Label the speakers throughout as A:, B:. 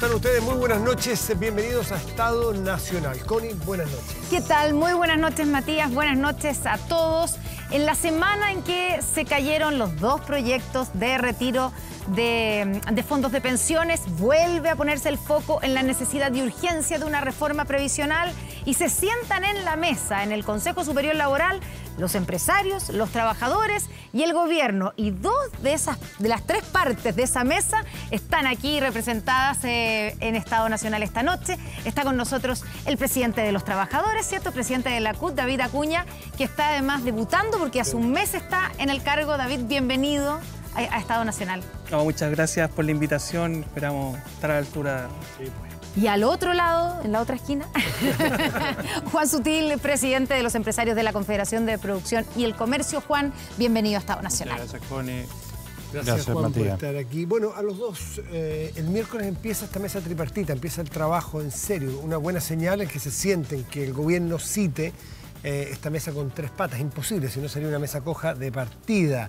A: están ustedes? Muy buenas noches, bienvenidos a Estado Nacional. Connie, buenas noches.
B: ¿Qué tal? Muy buenas noches, Matías, buenas noches a todos. En la semana en que se cayeron los dos proyectos de retiro de fondos de pensiones, vuelve a ponerse el foco en la necesidad y urgencia de una reforma previsional y se sientan en la mesa, en el Consejo Superior Laboral, los empresarios, los trabajadores y el gobierno. Y dos de las tres partes de esa mesa están aquí representadas en Estado Nacional esta noche. Está con nosotros el presidente de los trabajadores, ¿cierto? El presidente de la CUT, David Acuña, que está además debutando porque hace un mes está en el cargo. David, bienvenido a Estado Nacional.
C: No, muchas gracias por la invitación. Esperamos estar a la altura. Sí, pues.
B: Y al otro lado, en la otra esquina, Juan Sutil, presidente de los empresarios de la Confederación de Producción y el Comercio. Juan, bienvenido a Estado Nacional.
C: Muchas gracias, Connie.
A: Gracias Juan, Matías, por estar aquí. Bueno, a los dos, el miércoles empieza esta mesa tripartita, empieza el trabajo en serio. Una buena señal es que se sienten que el gobierno cite esta mesa con tres patas. Imposible, si no sería una mesa coja de partida.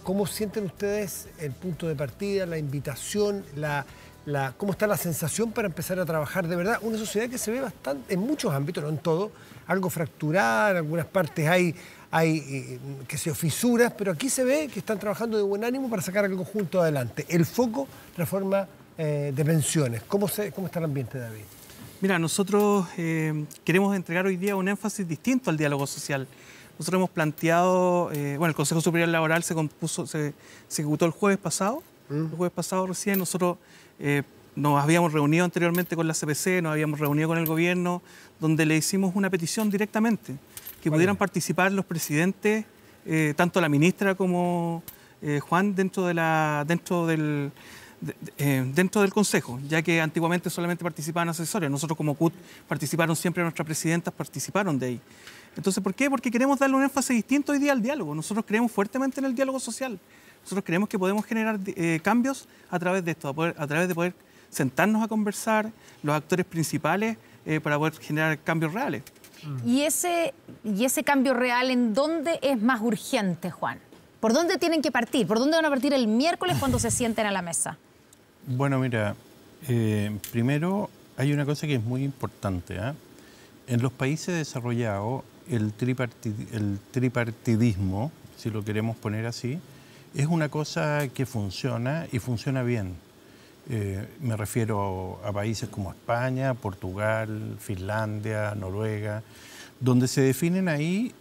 A: ¿Cómo sienten ustedes el punto de partida, la invitación, cómo está la sensación para empezar a trabajar de verdad? Una sociedad que se ve bastante, en muchos ámbitos, no en todo, algo fracturada, en algunas partes hay que se fisuras, pero aquí se ve que están trabajando de buen ánimo para sacar algo junto adelante. El foco, reforma de pensiones. ¿Cómo está el ambiente, David?
C: Mira, nosotros queremos entregar hoy día un énfasis distinto al diálogo social. Nosotros hemos planteado, el Consejo Superior Laboral se ejecutó el jueves pasado. El jueves pasado recién nosotros nos habíamos reunido anteriormente con la CPC, nos habíamos reunido con el gobierno, donde le hicimos una petición directamente, que pudieran participar los presidentes, tanto la ministra como Juan, dentro del Consejo, ya que antiguamente solamente participaban asesores. Nosotros como CUT participaron siempre, nuestras presidentas participaron de ahí. Entonces, ¿por qué? Porque queremos darle un énfasis distinto hoy día al diálogo. Nosotros creemos fuertemente en el diálogo social. Nosotros creemos que podemos generar cambios a través de esto, a través de poder sentarnos a conversar los actores principales para poder generar cambios reales.
B: ¿Y ese cambio real en dónde es más urgente, Juan? ¿Por dónde tienen que partir? ¿Por dónde van a partir el miércoles cuando se sienten a la mesa?
D: Bueno, mira, primero hay una cosa que es muy importante. En los países desarrollados, el tripartidismo, si lo queremos poner así, es una cosa que funciona y funciona bien. Me refiero a países como España, Portugal, Finlandia, Noruega, donde se definen ahí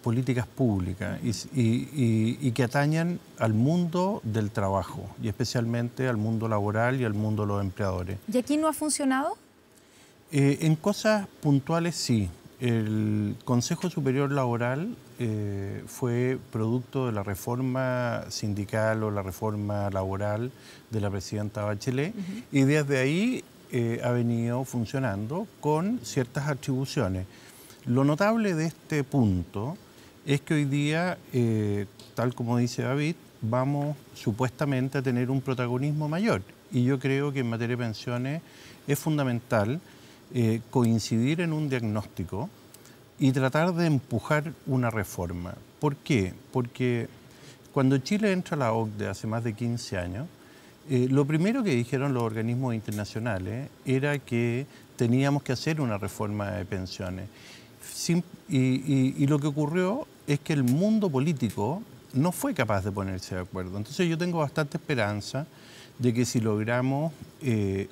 D: políticas públicas y que atañan al mundo del trabajo y especialmente al mundo laboral y al mundo de los empleadores.
B: ¿Y aquí no ha funcionado?
D: En cosas puntuales sí. El Consejo Superior Laboral fue producto de la reforma sindical o la reforma laboral de la presidenta Bachelet y desde ahí ha venido funcionando con ciertas atribuciones. Lo notable de este punto es que hoy día, tal como dice David, vamos supuestamente a tener un protagonismo mayor y yo creo que en materia de pensiones es fundamental coincidir en un diagnóstico y tratar de empujar una reforma. ¿Por qué? Porque cuando Chile entra a la OCDE hace más de 15 años, lo primero que dijeron los organismos internacionales era que teníamos que hacer una reforma de pensiones. Y lo que ocurrió es que el mundo político no fue capaz de ponerse de acuerdo. Entonces yo tengo bastante esperanza de que si logramos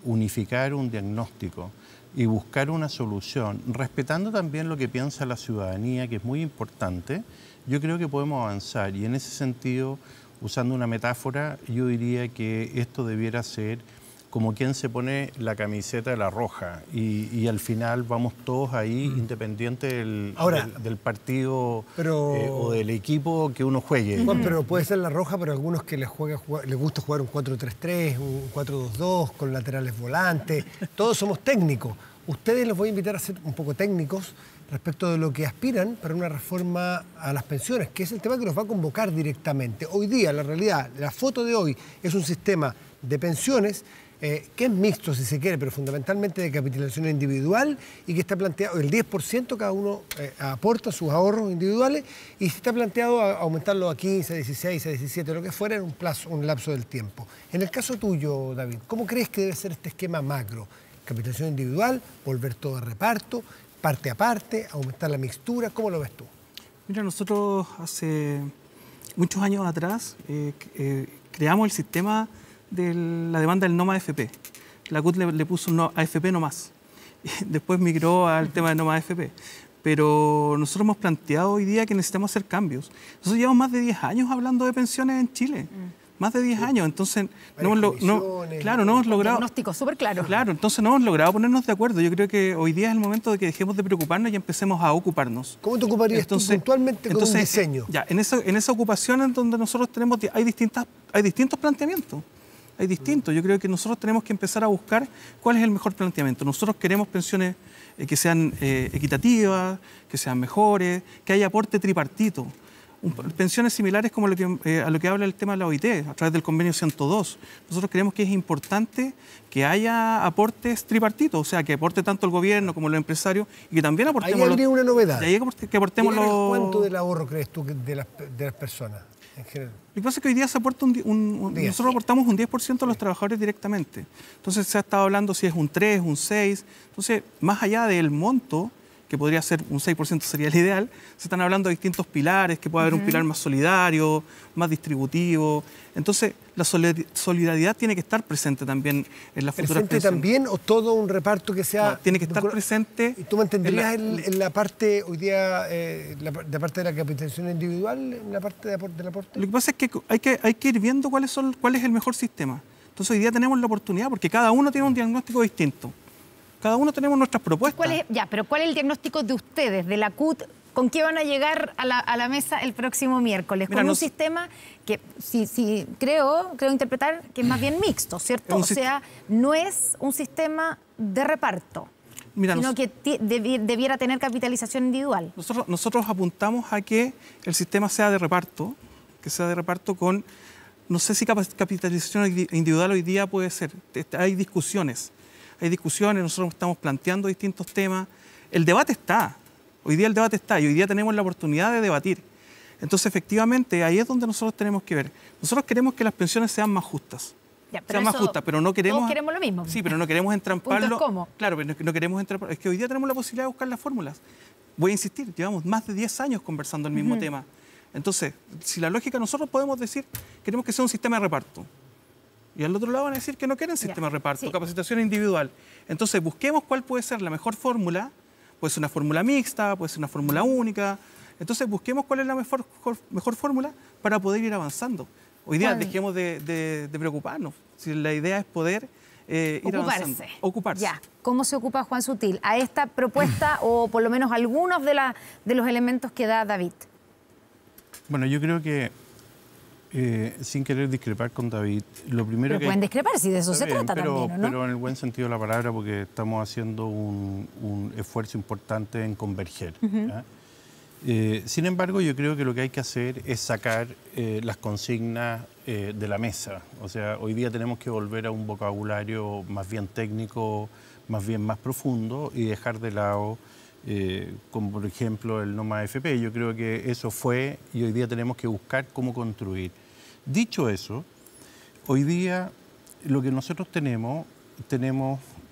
D: unificar un diagnóstico y buscar una solución, respetando también lo que piensa la ciudadanía, que es muy importante, yo creo que podemos avanzar. Y en ese sentido, usando una metáfora, yo diría que esto debiera ser como quien se pone la camiseta de la roja y al final vamos todos ahí, independiente del partido o del equipo que uno juegue.
A: Juan, pero puede ser la roja, pero a algunos que les gusta jugar un 4-3-3, un 4-2-2, con laterales volantes. Todos somos técnicos. Ustedes los voy a invitar a ser un poco técnicos respecto de lo que aspiran para una reforma a las pensiones, que es el tema que nos va a convocar directamente. Hoy día, la realidad, la foto de hoy es un sistema de pensiones que es mixto si se quiere, pero fundamentalmente de capitalización individual y que está planteado el 10%, cada uno aporta sus ahorros individuales y está planteado a aumentarlo a 15, a 16, a 17, lo que fuera en un lapso del tiempo. En el caso tuyo, David, ¿cómo crees que debe ser este esquema macro? Capitalización individual, volver todo a reparto, parte a parte, aumentar la mixtura, ¿cómo lo ves tú?
C: Mira, nosotros hace muchos años atrás creamos el sistema de la demanda del no más AFP. La CUT le puso un no, AFP no más. Después migró al tema de no más AFP. Pero nosotros hemos planteado hoy día que necesitamos hacer cambios. Nosotros llevamos más de 10 años hablando de pensiones en Chile. Más de 10 años, entonces no hemos logrado...
B: Diagnóstico súper claro.
C: Claro, entonces no hemos logrado ponernos de acuerdo. Yo creo que hoy día es el momento de que dejemos de preocuparnos y empecemos a ocuparnos.
A: ¿Cómo te ocuparías tú puntualmente con un diseño?
C: Ya, en esa ocupación en donde nosotros tenemos, hay distintos planteamientos. Hay distintos. Yo creo que nosotros tenemos que empezar a buscar cuál es el mejor planteamiento. Nosotros queremos pensiones que sean equitativas, que sean mejores, que haya aporte tripartito. Pensiones similares como a lo que habla el tema de la OIT, a través del convenio 102. Nosotros creemos que es importante que haya aportes tripartitos, o sea, que aporte tanto el gobierno como los empresarios y que también aportemos...
A: Ahí habría una novedad.
C: Ahí que aportemos
A: ¿Cuánto del ahorro crees tú de las personas en general?
C: Lo que pasa es que hoy día se aporta nosotros aportamos un 10% a los trabajadores directamente. Entonces se ha estado hablando si es un 3, un 6. Entonces, más allá del monto, que podría ser un 6% sería el ideal, se están hablando de distintos pilares, que puede haber un pilar más solidario, más distributivo. Entonces, la solidaridad tiene que estar presente también en las futuras pensiones.
A: ¿Presente también o todo un reparto que sea...?
C: No, tiene que estar presente...
A: ¿Y tú mantendrías en la parte, hoy día, la parte de la capitalización individual, en la parte del aporte?
C: Lo que pasa es que hay que ir viendo cuál es el mejor sistema. Entonces, hoy día tenemos la oportunidad, porque cada uno tiene un diagnóstico distinto. Cada uno tenemos nuestras propuestas.
B: Pero ¿cuál es el diagnóstico de ustedes, de la CUT? ¿Con qué van a llegar a la mesa el próximo miércoles? Con un sistema que creo interpretar que es más bien mixto, ¿cierto? O sea, no es un sistema de reparto, sino que debiera tener capitalización individual.
C: Nosotros apuntamos a que el sistema sea de reparto, con, no sé si capitalización individual hoy día puede ser. Hay discusiones, nosotros estamos planteando distintos temas. El debate está, hoy día el debate está y hoy día tenemos la oportunidad de debatir. Entonces, efectivamente, ahí es donde nosotros tenemos que ver. Nosotros queremos que las pensiones sean más justas. Pero no queremos...
B: Todos queremos lo mismo.
C: Sí, pero no queremos entramparlo.
B: ¿Cómo?
C: Claro, pero no queremos entramparlo. Es que hoy día tenemos la posibilidad de buscar las fórmulas. Voy a insistir, llevamos más de 10 años conversando el mismo tema. Entonces, si la lógica, nosotros podemos decir, queremos que sea un sistema de reparto. Y al otro lado van a decir que no quieren sistema de reparto, capacitación individual. Entonces, busquemos cuál puede ser la mejor fórmula. Puede ser una fórmula mixta, puede ser una fórmula única. Entonces, busquemos cuál es la mejor fórmula para poder ir avanzando. Hoy día dejemos de preocuparnos. Si la idea es poder ir avanzando. Ocuparse.
B: Ya. ¿Cómo se ocupa Juan Sutil a esta propuesta o por lo menos algunos de los elementos que da David?
D: Bueno, yo creo que sin querer discrepar con David, lo primero
B: pueden discrepar, si de eso se trata también, ¿no?
D: Pero en el buen sentido de la palabra, porque estamos haciendo un esfuerzo importante en converger. Sin embargo, yo creo que lo que hay que hacer es sacar las consignas de la mesa. O sea, hoy día tenemos que volver a un vocabulario más bien técnico, más profundo y dejar de lado... como por ejemplo el no más AFP. Yo creo que eso fue y hoy día tenemos que buscar cómo construir. Dicho eso, hoy día lo que nosotros tenemos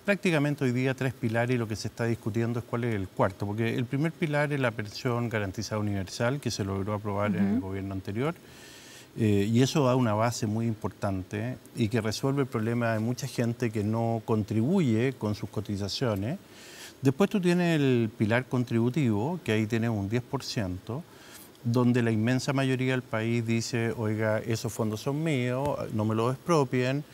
D: prácticamente hoy día 3 pilares y lo que se está discutiendo es cuál es el cuarto, porque el primer pilar es la pensión garantizada universal que se logró aprobar en el gobierno anterior y eso da una base muy importante y que resuelve el problema de mucha gente que no contribuye con sus cotizaciones. Después tú tienes el pilar contributivo, que ahí tienes un 10%, donde la inmensa mayoría del país dice, oiga, esos fondos son míos, no me los expropien,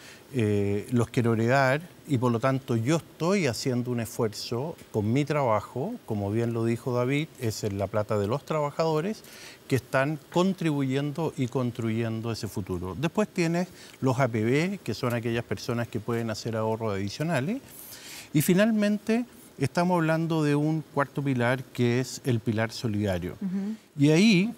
D: los quiero heredar y por lo tanto yo estoy haciendo un esfuerzo con mi trabajo, como bien lo dijo David, es la plata de los trabajadores que están contribuyendo y construyendo ese futuro. Después tienes los APB, que son aquellas personas que pueden hacer ahorros adicionales y finalmente... Estamos hablando de un cuarto pilar que es el pilar solidario. Y ahí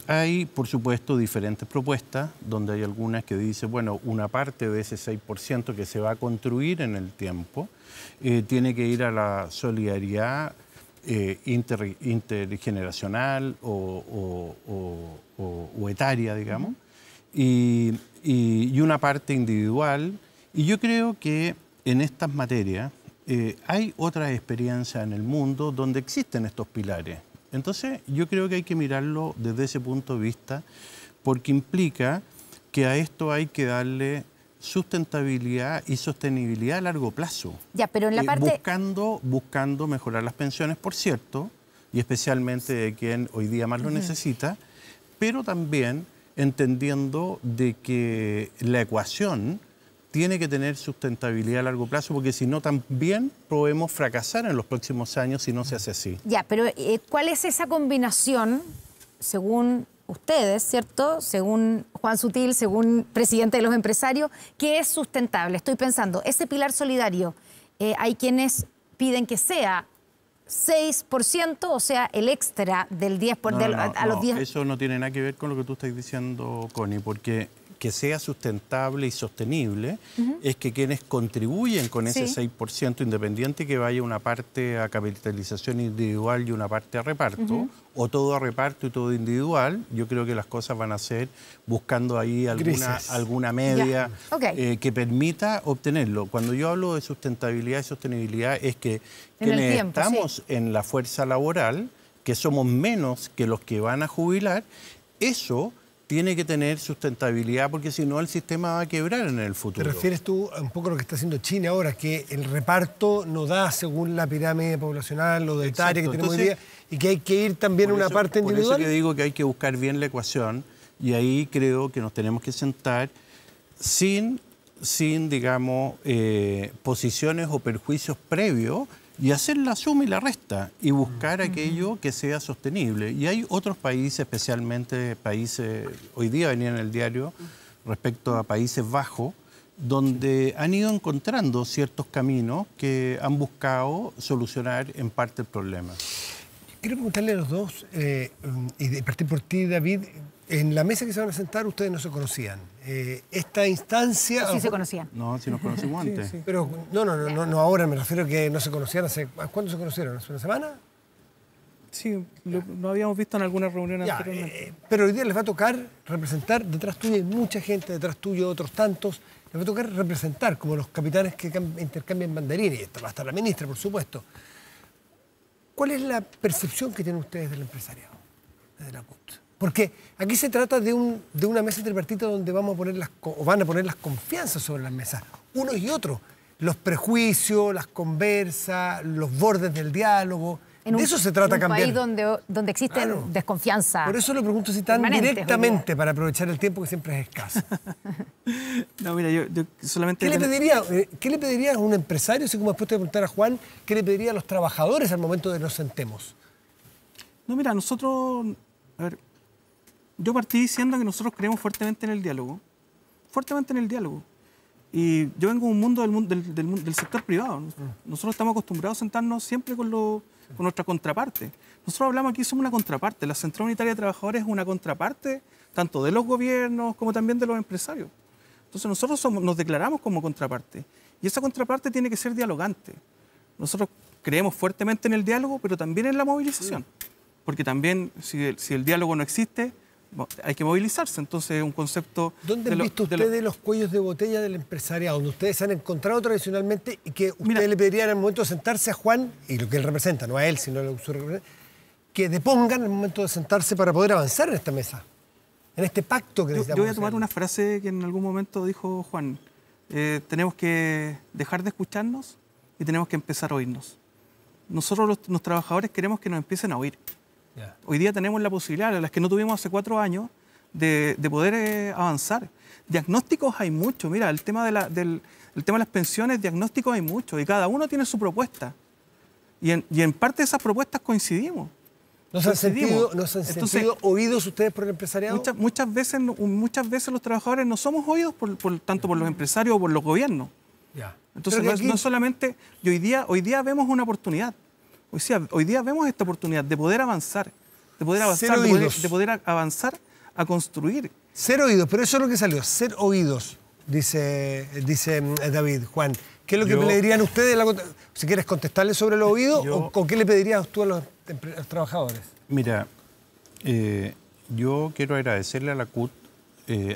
D: Hay, por supuesto, diferentes propuestas, donde hay algunas que dicen, bueno, una parte de ese 6% que se va a construir en el tiempo tiene que ir a la solidaridad intergeneracional o etaria, digamos, y una parte individual. Y yo creo que en estas materias hay otras experiencias en el mundo donde existen estos pilares. Entonces, yo creo que hay que mirarlo desde ese punto de vista, porque implica que a esto hay que darle sustentabilidad y sostenibilidad a largo plazo.
B: Ya, pero en la parte...
D: Buscando mejorar las pensiones, por cierto, y especialmente de quien hoy día más lo necesita, pero también entendiendo de que la ecuación tiene que tener sustentabilidad a largo plazo, porque si no también podemos fracasar en los próximos años si no se hace así.
B: Ya, pero ¿cuál es esa combinación, según ustedes, ¿cierto? Según Juan Sutil, según presidente de los empresarios, que es sustentable? Estoy pensando, ese pilar solidario, hay quienes piden que sea 6%, o sea, el extra del 10%, a los 10%.
D: Eso no tiene nada que ver con lo que tú estás diciendo, Connie, porque que sea sustentable y sostenible es que quienes contribuyen con ese 6%, independiente que vaya una parte a capitalización individual y una parte a reparto, o todo a reparto y todo individual, yo creo que las cosas van a ser buscando ahí alguna media que permita obtenerlo. Cuando yo hablo de sustentabilidad y sostenibilidad es que quienes estamos en la fuerza laboral, que somos menos que los que van a jubilar, eso tiene que tener sustentabilidad, porque si no el sistema va a quebrar en el futuro.
A: ¿Te refieres tú a un poco a lo que está haciendo China ahora, que el reparto no da según la pirámide poblacional o de etaria que tenemos hoy día, y que hay que ir también a una parte individual?
D: Por eso que digo que hay que buscar bien la ecuación, y ahí creo que nos tenemos que sentar sin digamos, posiciones o perjuicios previos, y hacer la suma y la resta y buscar aquello que sea sostenible. Y hay otros países, especialmente países, hoy día venía en el diario, respecto a Países Bajos, donde han ido encontrando ciertos caminos que han buscado solucionar en parte el problema.
A: Quiero preguntarle a los dos, y de partir por ti, David, en la mesa que se van a sentar ustedes no se conocían. Esta instancia...
B: Sí se conocían.
D: No, sí nos conocimos antes.
A: Sí. Pero no ahora, me refiero a que no se conocían hace... ¿Cuándo se conocieron? ¿Hace una semana?
C: Sí, lo habíamos visto en alguna reunión anteriormente.
A: Pero hoy día les va a tocar representar, detrás tuyo hay mucha gente, detrás tuyo otros tantos, les va a tocar representar como los capitanes que intercambian banderines, y va a estar la ministra, por supuesto. ¿Cuál es la percepción que tienen ustedes del empresariado, desde la CUT? Porque aquí se trata de una mesa tripartita donde van a poner las confianzas sobre las mesas, unos y otros. Los prejuicios, las conversas, los bordes del diálogo. De eso se trata cambiar.
B: En un país donde existe desconfianza.
A: Por eso lo pregunto así tan directamente, para aprovechar el tiempo que siempre es escaso.
C: No, mira, yo solamente...
A: ¿Qué le pediría a un empresario, así como después te voy a preguntar a Juan, qué le pediría a los trabajadores al momento de que nos sentemos?
C: No, mira, nosotros... A ver, yo partí diciendo que nosotros creemos fuertemente en el diálogo. Fuertemente en el diálogo. Y yo vengo de un mundo del sector privado. Nosotros estamos acostumbrados a sentarnos siempre con nuestra contraparte. Nosotros hablamos aquí, somos una contraparte. La Central Unitaria de Trabajadores es una contraparte tanto de los gobiernos como también de los empresarios. Entonces nosotros nos declaramos como contraparte. Y esa contraparte tiene que ser dialogante. Nosotros creemos fuertemente en el diálogo, pero también en la movilización. Porque también, si el diálogo no existe, hay que movilizarse. Entonces es un concepto...
A: ¿Dónde han visto ustedes los cuellos de botella del empresariado, donde ustedes se han encontrado tradicionalmente y que ustedes le pedirían al momento de sentarse a Juan, y lo que él representa, no a él, sino a lo que su representa, que depongan el momento de sentarse para poder avanzar en esta mesa, en este pacto que necesitamos?
C: Yo voy a tomar una frase que en algún momento dijo Juan. Tenemos que dejar de escucharnos y tenemos que empezar a oírnos. Nosotros los trabajadores queremos que nos empiecen a oír. Hoy día tenemos la posibilidad, las que no tuvimos hace 4 años, de poder avanzar. Diagnósticos hay muchos. Mira, el tema de las pensiones, diagnósticos hay muchos, y cada uno tiene su propuesta. Y en parte de esas propuestas coincidimos.
A: ¿No se han sentido oídos ustedes por el empresariado?
C: Muchas veces los trabajadores no somos oídos tanto por los empresarios o por los gobiernos. Entonces no solamente... Y hoy día vemos una oportunidad. Hoy día vemos esta oportunidad de poder avanzar. de poder avanzar, de poder avanzar a construir.
A: Ser oídos, pero eso es lo que salió, ser oídos, dice David. Juan, ¿qué es lo que le dirían ustedes? Si quieres contestarle sobre los oídos, ¿o qué le pedirías tú a los trabajadores?
D: Mira, yo quiero agradecerle a la CUT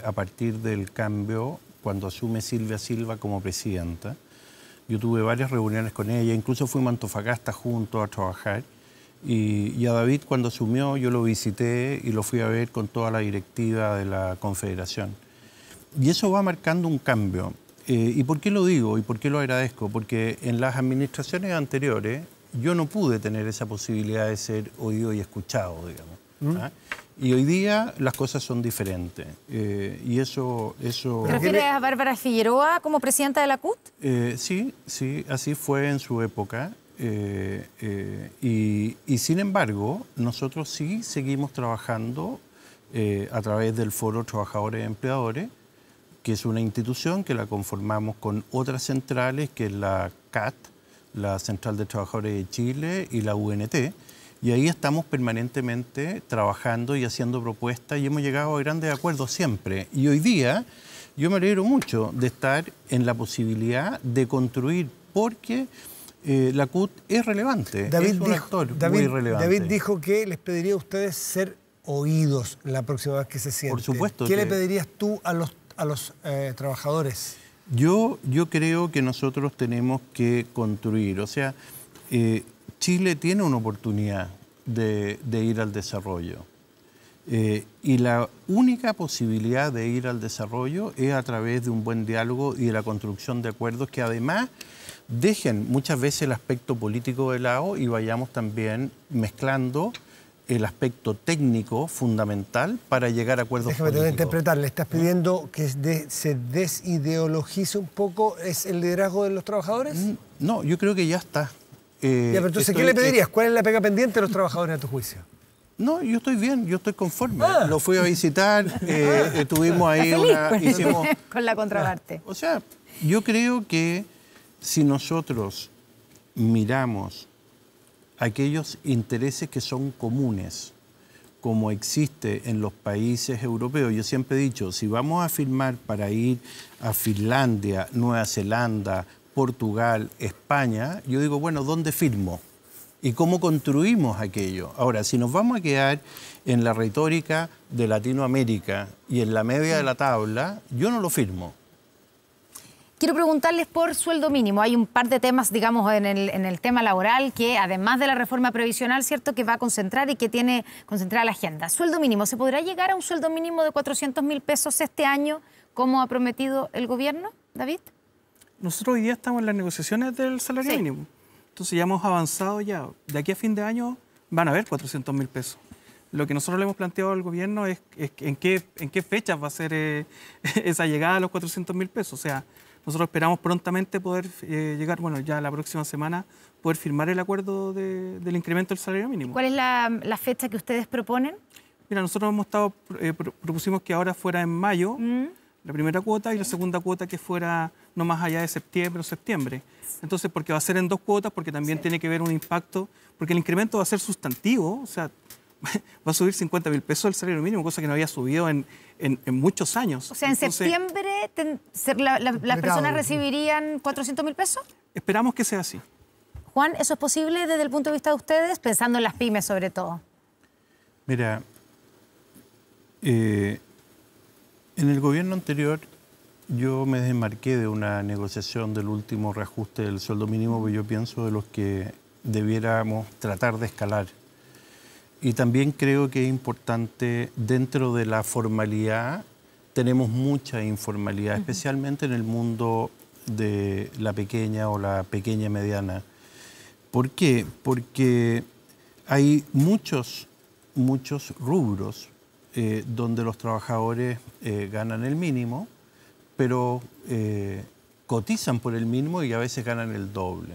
D: a partir del cambio, cuando asume Silvia Silva como presidenta. Yo tuve varias reuniones con ella, incluso fuimos a Antofagasta juntos a trabajar. Y a David, cuando asumió, yo lo visité y lo fui a ver con toda la directiva de la Confederación. Y eso va marcando un cambio. ¿Y por qué lo digo y por qué lo agradezco? Porque en las administraciones anteriores yo no pude tener esa posibilidad de ser oído y escuchado, digamos. ¿Ah? Y hoy día las cosas son diferentes. Y eso...
B: ¿Te refieres a Bárbara Figueroa como presidenta de la CUT?
D: Sí, así fue en su época. Y sin embargo, nosotros sí seguimos trabajando a través del Foro Trabajadores y Empleadores, que es una institución que la conformamos con otras centrales, que es la CAT, la Central de Trabajadores de Chile, y la UNT. Y ahí estamos permanentemente trabajando y haciendo propuestas y hemos llegado a grandes acuerdos siempre. Y hoy día yo me alegro mucho de estar en la posibilidad de construir, porque la CUT es relevante, es un actor muy relevante.
A: David dijo que les pediría a ustedes ser oídos la próxima vez que se sienten.
D: Por supuesto.
A: ¿Qué le pedirías tú a los trabajadores?
D: Yo creo que nosotros tenemos que construir, o sea, Chile tiene una oportunidad de ir al desarrollo. Y la única posibilidad de ir al desarrollo es a través de un buen diálogo y de la construcción de acuerdos que además dejen muchas veces el aspecto político de lado y vayamos también mezclando el aspecto técnico fundamental para llegar a acuerdos políticos.
A: Déjame interpretar, le estás pidiendo que se desideologice un poco el liderazgo de los trabajadores.
D: No, yo creo que ya está.
A: Pero entonces, ¿qué le pedirías? ¿Cuál es la pega pendiente de los trabajadores a tu juicio?
D: No, yo estoy bien, yo estoy conforme. Lo fui a visitar, tuvimos ahí hicimos
B: con la contraparte.
D: O sea, yo creo que si nosotros miramos aquellos intereses que son comunes, como existe en los países europeos, yo siempre he dicho, si vamos a firmar para ir a Finlandia, Nueva Zelanda, Portugal, España, yo digo, bueno, ¿dónde firmo? ¿Y cómo construimos aquello? Ahora, si nos vamos a quedar en la retórica de Latinoamérica y en la media de la tabla, yo no lo firmo.
B: Quiero preguntarles por sueldo mínimo. Hay un par de temas, digamos, en el tema laboral que, además de la reforma previsional, ¿cierto?, que va a concentrar y que tiene concentrada la agenda. Sueldo mínimo. ¿Se podrá llegar a un sueldo mínimo de 400.000 pesos este año, como ha prometido el gobierno, David?
C: Nosotros hoy día estamos en las negociaciones del salario mínimo. Entonces ya hemos avanzado ya. De aquí a fin de año van a haber 400.000 pesos. Lo que nosotros le hemos planteado al gobierno es en qué fechas va a ser esa llegada a los 400.000 pesos. O sea, nosotros esperamos prontamente poder llegar, bueno, ya la próxima semana, poder firmar el acuerdo del incremento del salario mínimo.
B: ¿Cuál es la fecha que ustedes proponen?
C: Mira, nosotros propusimos que ahora fuera en mayo, la primera cuota, y la segunda cuota que fuera no más allá de septiembre o septiembre. Entonces, porque va a ser en 2 cuotas, porque también tiene que ver un impacto, porque el incremento va a ser sustantivo, o sea, va a subir 50.000 pesos el salario mínimo, cosa que no había subido en muchos años.
B: O sea, en septiembre las personas recibirían 400.000 pesos.
C: Esperamos que sea así.
B: Juan, ¿eso es posible desde el punto de vista de ustedes, pensando en las pymes sobre todo?
D: Mira, en el gobierno anterior yo me desmarqué de una negociación del último reajuste del sueldo mínimo, porque yo pienso de los que debiéramos tratar de escalar. Y también creo que es importante, dentro de la formalidad, tenemos mucha informalidad, especialmente en el mundo de la pequeña o la pequeña mediana. ¿Por qué? Porque hay muchos rubros donde los trabajadores ganan el mínimo, pero cotizan por el mínimo y a veces ganan el doble.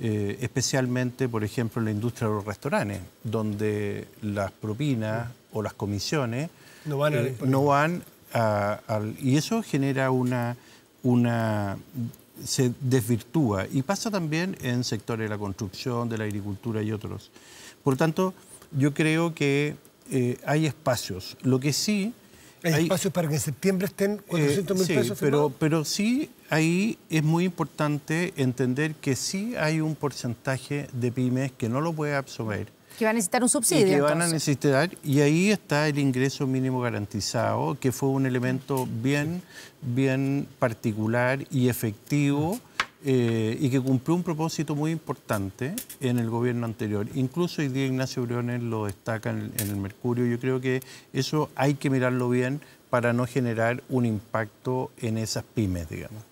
D: Especialmente, por ejemplo, en la industria de los restaurantes, donde las propinas o las comisiones no van y eso genera se desvirtúa, y pasa también en sectores de la construcción, de la agricultura y otros. Por lo tanto, yo creo que hay espacios. Lo que sí...
A: ¿Hay espacios para que en septiembre estén 400.000 pesos firmados?
D: Pero sí, ahí es muy importante entender que sí hay un porcentaje de pymes que no lo puede absorber.
B: Que va a necesitar un subsidio.
D: Y que van a necesitar, y ahí está el ingreso mínimo garantizado, que fue un elemento bien particular y efectivo, y que cumplió un propósito muy importante en el gobierno anterior. Incluso hoy día Ignacio Briones lo destaca en el Mercurio. Yo creo que eso hay que mirarlo bien para no generar un impacto en esas pymes, digamos.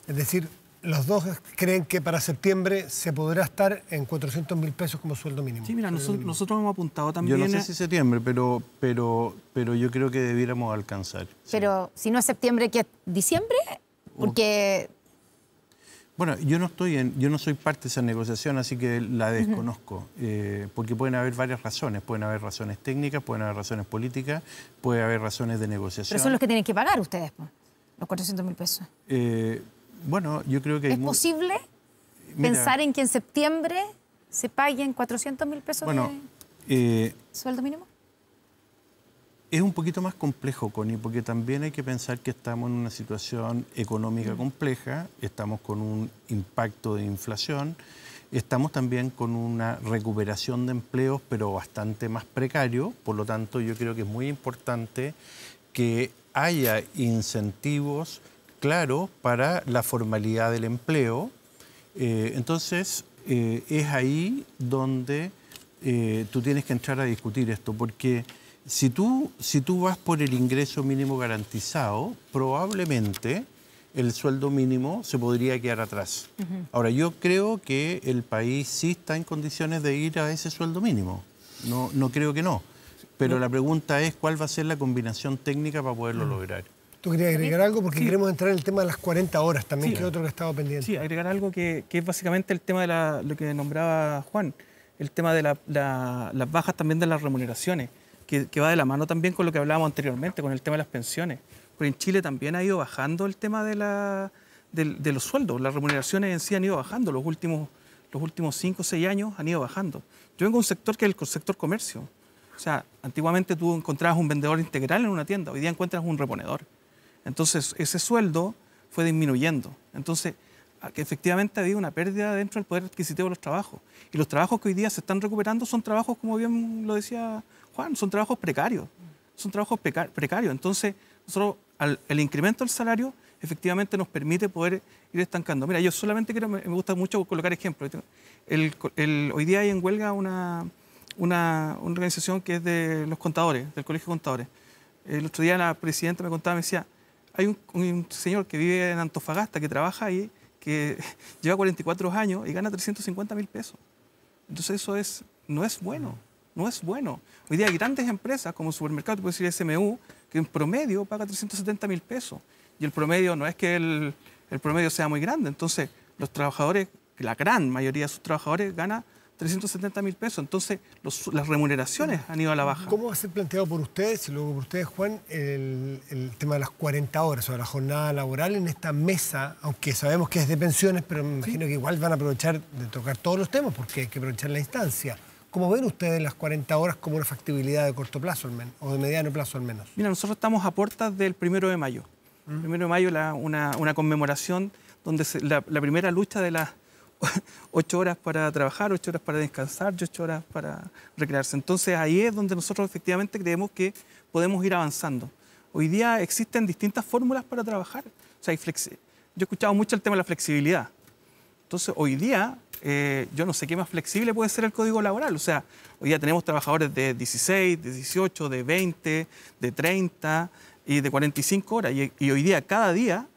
A: Es decir, los dos creen que para septiembre se podrá estar en 400.000 pesos como sueldo mínimo.
C: Sí, mira, nosotros hemos apuntado también...
D: Yo no sé si septiembre, pero yo creo que debiéramos alcanzar.
B: Pero si no es septiembre, ¿qué es diciembre? Porque...
D: Bueno, yo no soy parte de esa negociación, así que la desconozco, porque pueden haber varias razones. Pueden haber razones técnicas, pueden haber razones políticas, puede haber razones de negociación.
B: Pero son los que tienen que pagar ustedes, los 400.000 pesos.
D: Bueno, yo creo que...
B: ¿Es posible pensar en que en septiembre se paguen 400.000 pesos de sueldo mínimo?
D: Es un poquito más complejo, Connie, porque también hay que pensar que estamos en una situación económica compleja, estamos con un impacto de inflación, estamos también con una recuperación de empleos, pero bastante más precario. Por lo tanto, yo creo que es muy importante que haya incentivos claros para la formalidad del empleo. Entonces, es ahí donde tú tienes que entrar a discutir esto, porque... Si tú vas por el ingreso mínimo garantizado, probablemente el sueldo mínimo se podría quedar atrás. Ahora, yo creo que el país sí está en condiciones de ir a ese sueldo mínimo. No creo que no. Pero la pregunta es cuál va a ser la combinación técnica para poderlo lograr.
A: ¿Tú querías agregar algo? Porque queremos entrar en el tema de las 40 horas también, que es otro que estaba pendiente.
C: Sí, agregar algo que es básicamente el tema de lo que nombraba Juan, el tema de las bajas también de las remuneraciones. Que va de la mano también con lo que hablábamos anteriormente, con el tema de las pensiones. Porque en Chile también ha ido bajando el tema de los sueldos. Las remuneraciones en sí han ido bajando. Los últimos 5 o 6 años han ido bajando. Yo vengo de un sector que es el sector comercio. O sea, antiguamente tú encontrabas un vendedor integral en una tienda. Hoy día encuentras un reponedor. Entonces, ese sueldo fue disminuyendo. Entonces, que efectivamente ha habido una pérdida dentro del poder adquisitivo de los trabajos. Y los trabajos que hoy día se están recuperando son trabajos, como bien lo decía Juan, son trabajos precarios. Son trabajos precarios. Entonces, nosotros, el incremento del salario, efectivamente nos permite poder ir estancando. Mira, yo solamente me gusta mucho colocar ejemplos. Hoy día hay en huelga una organización que es de los contadores, del Colegio de Contadores. El otro día la presidenta me contaba, me decía, hay un señor que vive en Antofagasta, que trabaja ahí, que lleva 44 años y gana 350.000 pesos. Entonces eso no es bueno. No es bueno. Hoy día hay grandes empresas como supermercados, te puedo decir SMU, que en promedio paga 370.000 pesos. Y el promedio no es que el promedio sea muy grande. Entonces, los trabajadores, la gran mayoría de sus trabajadores gana 370.000 pesos. Entonces, las remuneraciones han ido a la baja.
A: ¿Cómo va a ser planteado por ustedes, y luego por ustedes, Juan, el tema de las 40 horas o la jornada laboral en esta mesa? Aunque sabemos que es de pensiones, pero me imagino que igual van a aprovechar de tocar todos los temas porque hay que aprovechar la instancia. ¿Cómo ven ustedes las 40 horas como una factibilidad de corto plazo al menos, o de mediano plazo al menos?
C: Mira, nosotros estamos a puertas del 1 de mayo. El 1 de mayo una conmemoración donde la primera lucha de las 8 horas para trabajar, 8 horas para descansar y 8 horas para recrearse. Entonces ahí es donde nosotros efectivamente creemos que podemos ir avanzando. Hoy día existen distintas fórmulas para trabajar. O sea, yo he escuchado mucho el tema de la flexibilidad. Entonces hoy día yo no sé qué más flexible puede ser el código laboral. O sea, hoy día tenemos trabajadores de 16, de 18, de 20, de 30 y de 45 horas. Y hoy día, cada día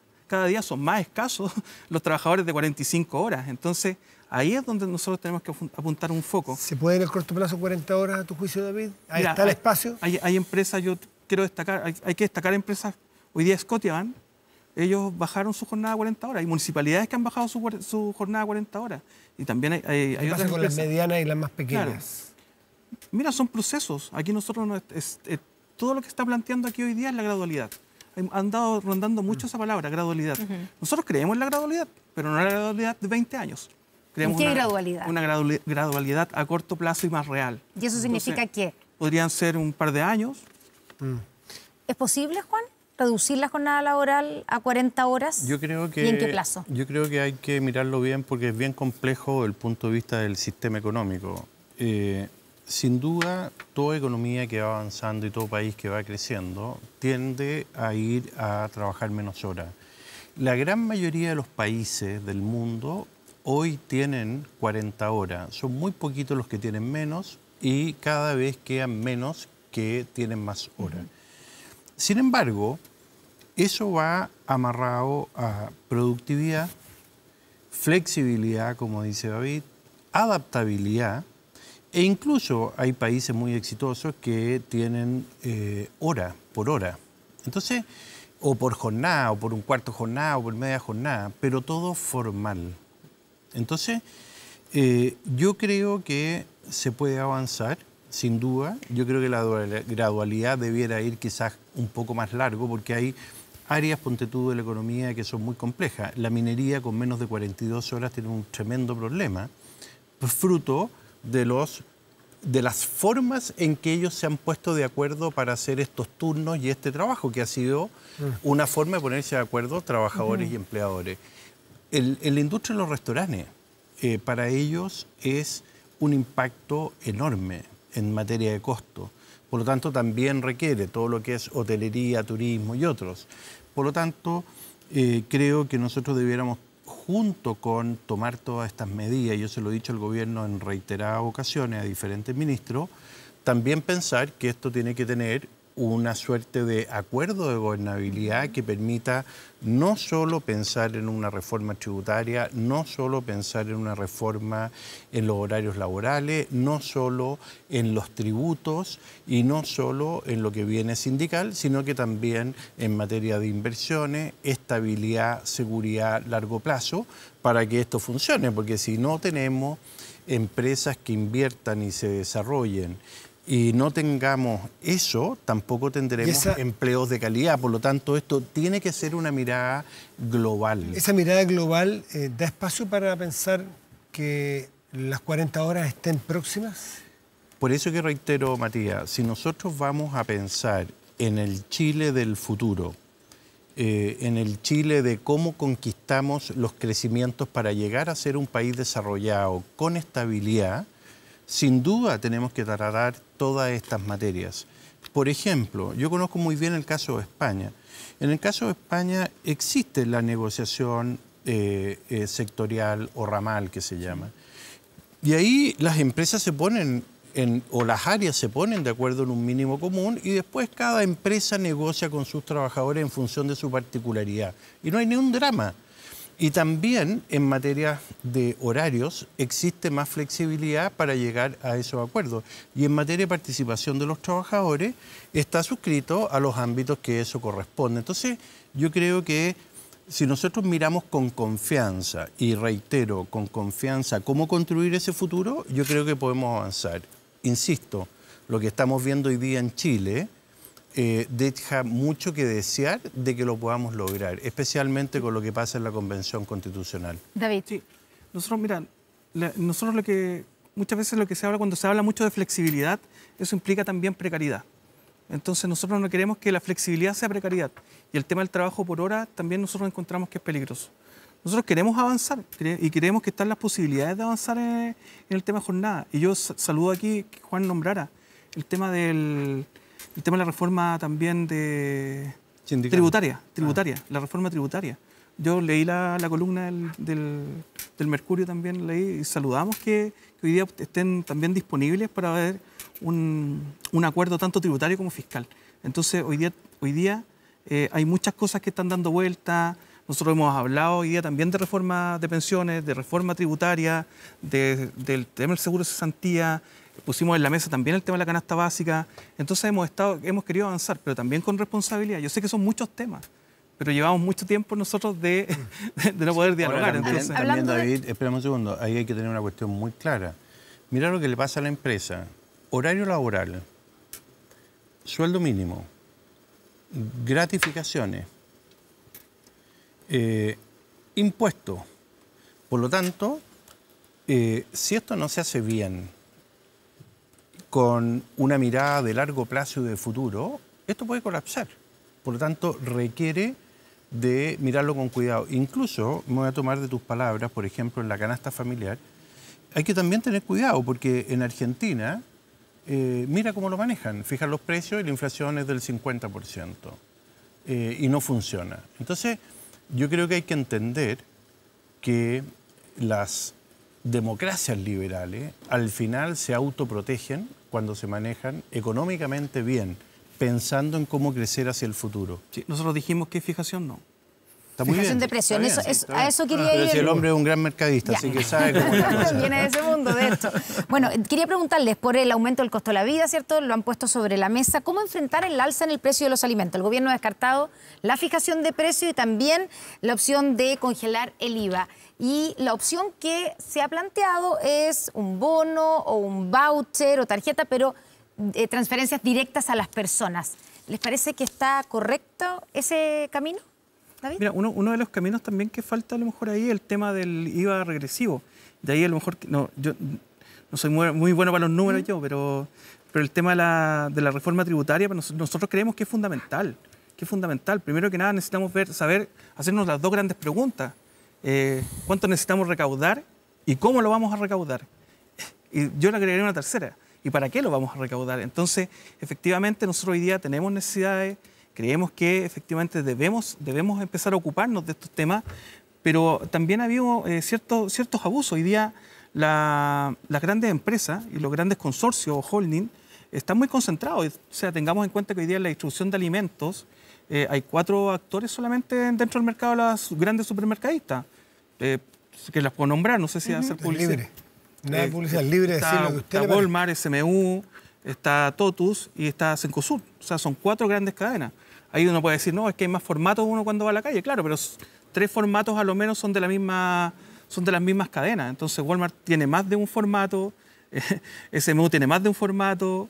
C: son más escasos los trabajadores de 45 horas. Entonces, ahí es donde nosotros tenemos que apuntar un foco.
A: ¿Se puede en el corto plazo 40 horas a tu juicio, David? Ahí está el espacio.
C: Hay empresas, yo quiero destacar, hay que destacar empresas. Hoy día Scotiabank, ellos bajaron su jornada a 40 horas. Hay municipalidades que han bajado su jornada a 40 horas. Y también hay
A: ¿Qué pasa con las medianas y las más pequeñas?
C: Claro. Mira, son procesos. Aquí nosotros, todo lo que está planteando aquí hoy día es la gradualidad. Han dado rondando mucho esa palabra, gradualidad. Nosotros creemos en la gradualidad, pero no en la gradualidad de 20 años.
B: ¿En qué gradualidad?
C: Una gradualidad a corto plazo y más real.
B: ¿Y eso significa qué?
C: Podrían ser un par de años.
B: ¿Es posible, Juan, reducir la jornada laboral a 40 horas?
D: Yo creo que,
B: ¿Y en qué plazo?
D: Yo creo que hay que mirarlo bien porque es bien complejo desde el punto de vista del sistema económico. Sin duda, toda economía que va avanzando y todo país que va creciendo tiende a ir a trabajar menos horas. La gran mayoría de los países del mundo hoy tienen 40 horas. Son muy poquitos los que tienen menos y cada vez quedan menos que tienen más horas. Sin embargo, eso va amarrado a productividad, flexibilidad, como dice David, adaptabilidad, e incluso hay países muy exitosos que tienen hora por hora. Entonces, o por jornada, o por un cuarto jornada, o por media jornada, pero todo formal. Entonces, yo creo que se puede avanzar, sin duda. Yo creo que la gradualidad debiera ir quizás un poco más largo, porque hay áreas, ponte tú, de la economía que son muy complejas. La minería con menos de 42 horas tiene un tremendo problema, fruto de las formas en que ellos se han puesto de acuerdo para hacer estos turnos y este trabajo, que ha sido una forma de ponerse de acuerdo trabajadores y empleadores. En la industria de los restaurantes, para ellos es un impacto enorme en materia de costo. Por lo tanto, también requiere todo lo que es hotelería, turismo y otros. Por lo tanto, creo que nosotros debiéramos, junto con tomar todas estas medidas, yo se lo he dicho al gobierno en reiteradas ocasiones a diferentes ministros, también pensar que esto tiene que tener una suerte de acuerdo de gobernabilidad que permita no solo pensar en una reforma tributaria, no solo pensar en una reforma en los horarios laborales, no solo en los tributos y no solo en lo que viene sindical, sino que también en materia de inversiones, estabilidad, seguridad, largo plazo, para que esto funcione, porque si no tenemos empresas que inviertan y se desarrollen y no tengamos eso, tampoco tendremos empleos de calidad. Por lo tanto, esto tiene que ser una mirada global.
A: Esa mirada global da espacio para pensar que las 40 horas estén próximas.
D: Por eso que reitero, Matías, si nosotros vamos a pensar en el Chile del futuro, en el Chile de cómo conquistamos los crecimientos para llegar a ser un país desarrollado con estabilidad, sin duda tenemos que tratar todas estas materias. Por ejemplo, yo conozco muy bien el caso de España. En el caso de España existe la negociación sectorial o ramal, que se llama. Y ahí las empresas se ponen, o las áreas se ponen de acuerdo en un mínimo común y después cada empresa negocia con sus trabajadores en función de su particularidad. Y no hay ningún drama. Y también en materia de horarios existe más flexibilidad para llegar a esos acuerdos. Y en materia de participación de los trabajadores está suscrito a los ámbitos que eso corresponde. Entonces yo creo que si nosotros miramos con confianza, y reitero, con confianza cómo construir ese futuro, yo creo que podemos avanzar. Insisto, lo que estamos viendo hoy día en Chile deja mucho que desear de que lo podamos lograr, especialmente con lo que pasa en la Convención Constitucional.
B: David.
C: Sí, nosotros, mira, muchas veces lo que se habla, cuando se habla mucho de flexibilidad, eso implica también precariedad. Entonces nosotros no queremos que la flexibilidad sea precariedad. Y el tema del trabajo por hora también nosotros encontramos que es peligroso. Nosotros queremos avanzar y queremos que están las posibilidades de avanzar en el tema de jornada. Y yo saludo aquí que Juan nombrara el tema de la reforma también tributaria, la reforma tributaria. Yo leí la columna del Mercurio también, leí, y saludamos que hoy día estén también disponibles para ver un acuerdo tanto tributario como fiscal. Entonces, hoy día hay muchas cosas que están dando vuelta. Nosotros hemos hablado hoy día también de reforma de pensiones, de reforma tributaria, del tema del seguro de cesantía. Pusimos en la mesa también el tema de la canasta básica. Entonces hemos querido avanzar, pero también con responsabilidad. Yo sé que son muchos temas, pero llevamos mucho tiempo nosotros de no poder dialogar.
D: Ahora, también, David, espérame un segundo, ahí hay que tener una cuestión muy clara. Mira lo que le pasa a la empresa. Horario laboral, sueldo mínimo, gratificaciones, impuestos. Por lo tanto, Si esto no se hace bien, con una mirada de largo plazo y de futuro, esto puede colapsar. Por lo tanto, requiere de mirarlo con cuidado. Incluso, me voy a tomar de tus palabras, por ejemplo, en la canasta familiar, hay que también tener cuidado, porque en Argentina, mira cómo lo manejan. Fijan los precios y la inflación es del 50%. Y no funciona. Entonces, yo creo que hay que entender que las democracias liberales al final se autoprotegen cuando se manejan económicamente bien, pensando en cómo crecer hacia el futuro.
C: Sí, nosotros dijimos que fijación no.
D: Está muy
B: Fijación
D: bien.
B: de precio.
D: Está bien,
B: A eso quería ir.
D: Pero si el hombre es un gran mercadista, así que sabe cómo es la cosa.
B: Viene de ese mundo, de hecho. Bueno, quería preguntarles por el aumento del costo de la vida, ¿cierto? Lo han puesto sobre la mesa. ¿Cómo enfrentar el alza en el precio de los alimentos? El gobierno ha descartado la fijación de precio y también la opción de congelar el IVA. Y la opción que se ha planteado es un bono o un voucher o tarjeta, pero transferencias directas a las personas. ¿Les parece que está correcto ese camino, David?
C: Mira, uno de los caminos también que falta a lo mejor ahí es el tema del IVA regresivo. De ahí a lo mejor, no, yo no soy muy bueno para los números pero el tema de la reforma tributaria, nosotros creemos que es fundamental. Primero que nada necesitamos hacernos las dos grandes preguntas. ¿Cuánto necesitamos recaudar y cómo lo vamos a recaudar? Y yo le agregaría una tercera. ¿Y para qué lo vamos a recaudar? Entonces, efectivamente, nosotros hoy día tenemos necesidades, creemos que efectivamente debemos empezar a ocuparnos de estos temas, pero también ha habido ciertos abusos. Hoy día las grandes empresas y los grandes consorcios o holding están muy concentrados. O sea, tengamos en cuenta que hoy día en la distribución de alimentos hay 4 actores solamente dentro del mercado de las grandes supermercadistas, que las puedo nombrar, no sé si hacer publicidad.
A: Libre. Nada de publicidad, libre de decir lo que usted
C: está Walmart, SMU, está Totus y está Cencosud. O sea, son 4 grandes cadenas. Ahí uno puede decir, no, es que hay más formatos uno cuando va a la calle. Claro, pero 3 formatos a lo menos son de las mismas cadenas. Entonces Walmart tiene más de un formato, SMU tiene más de un formato,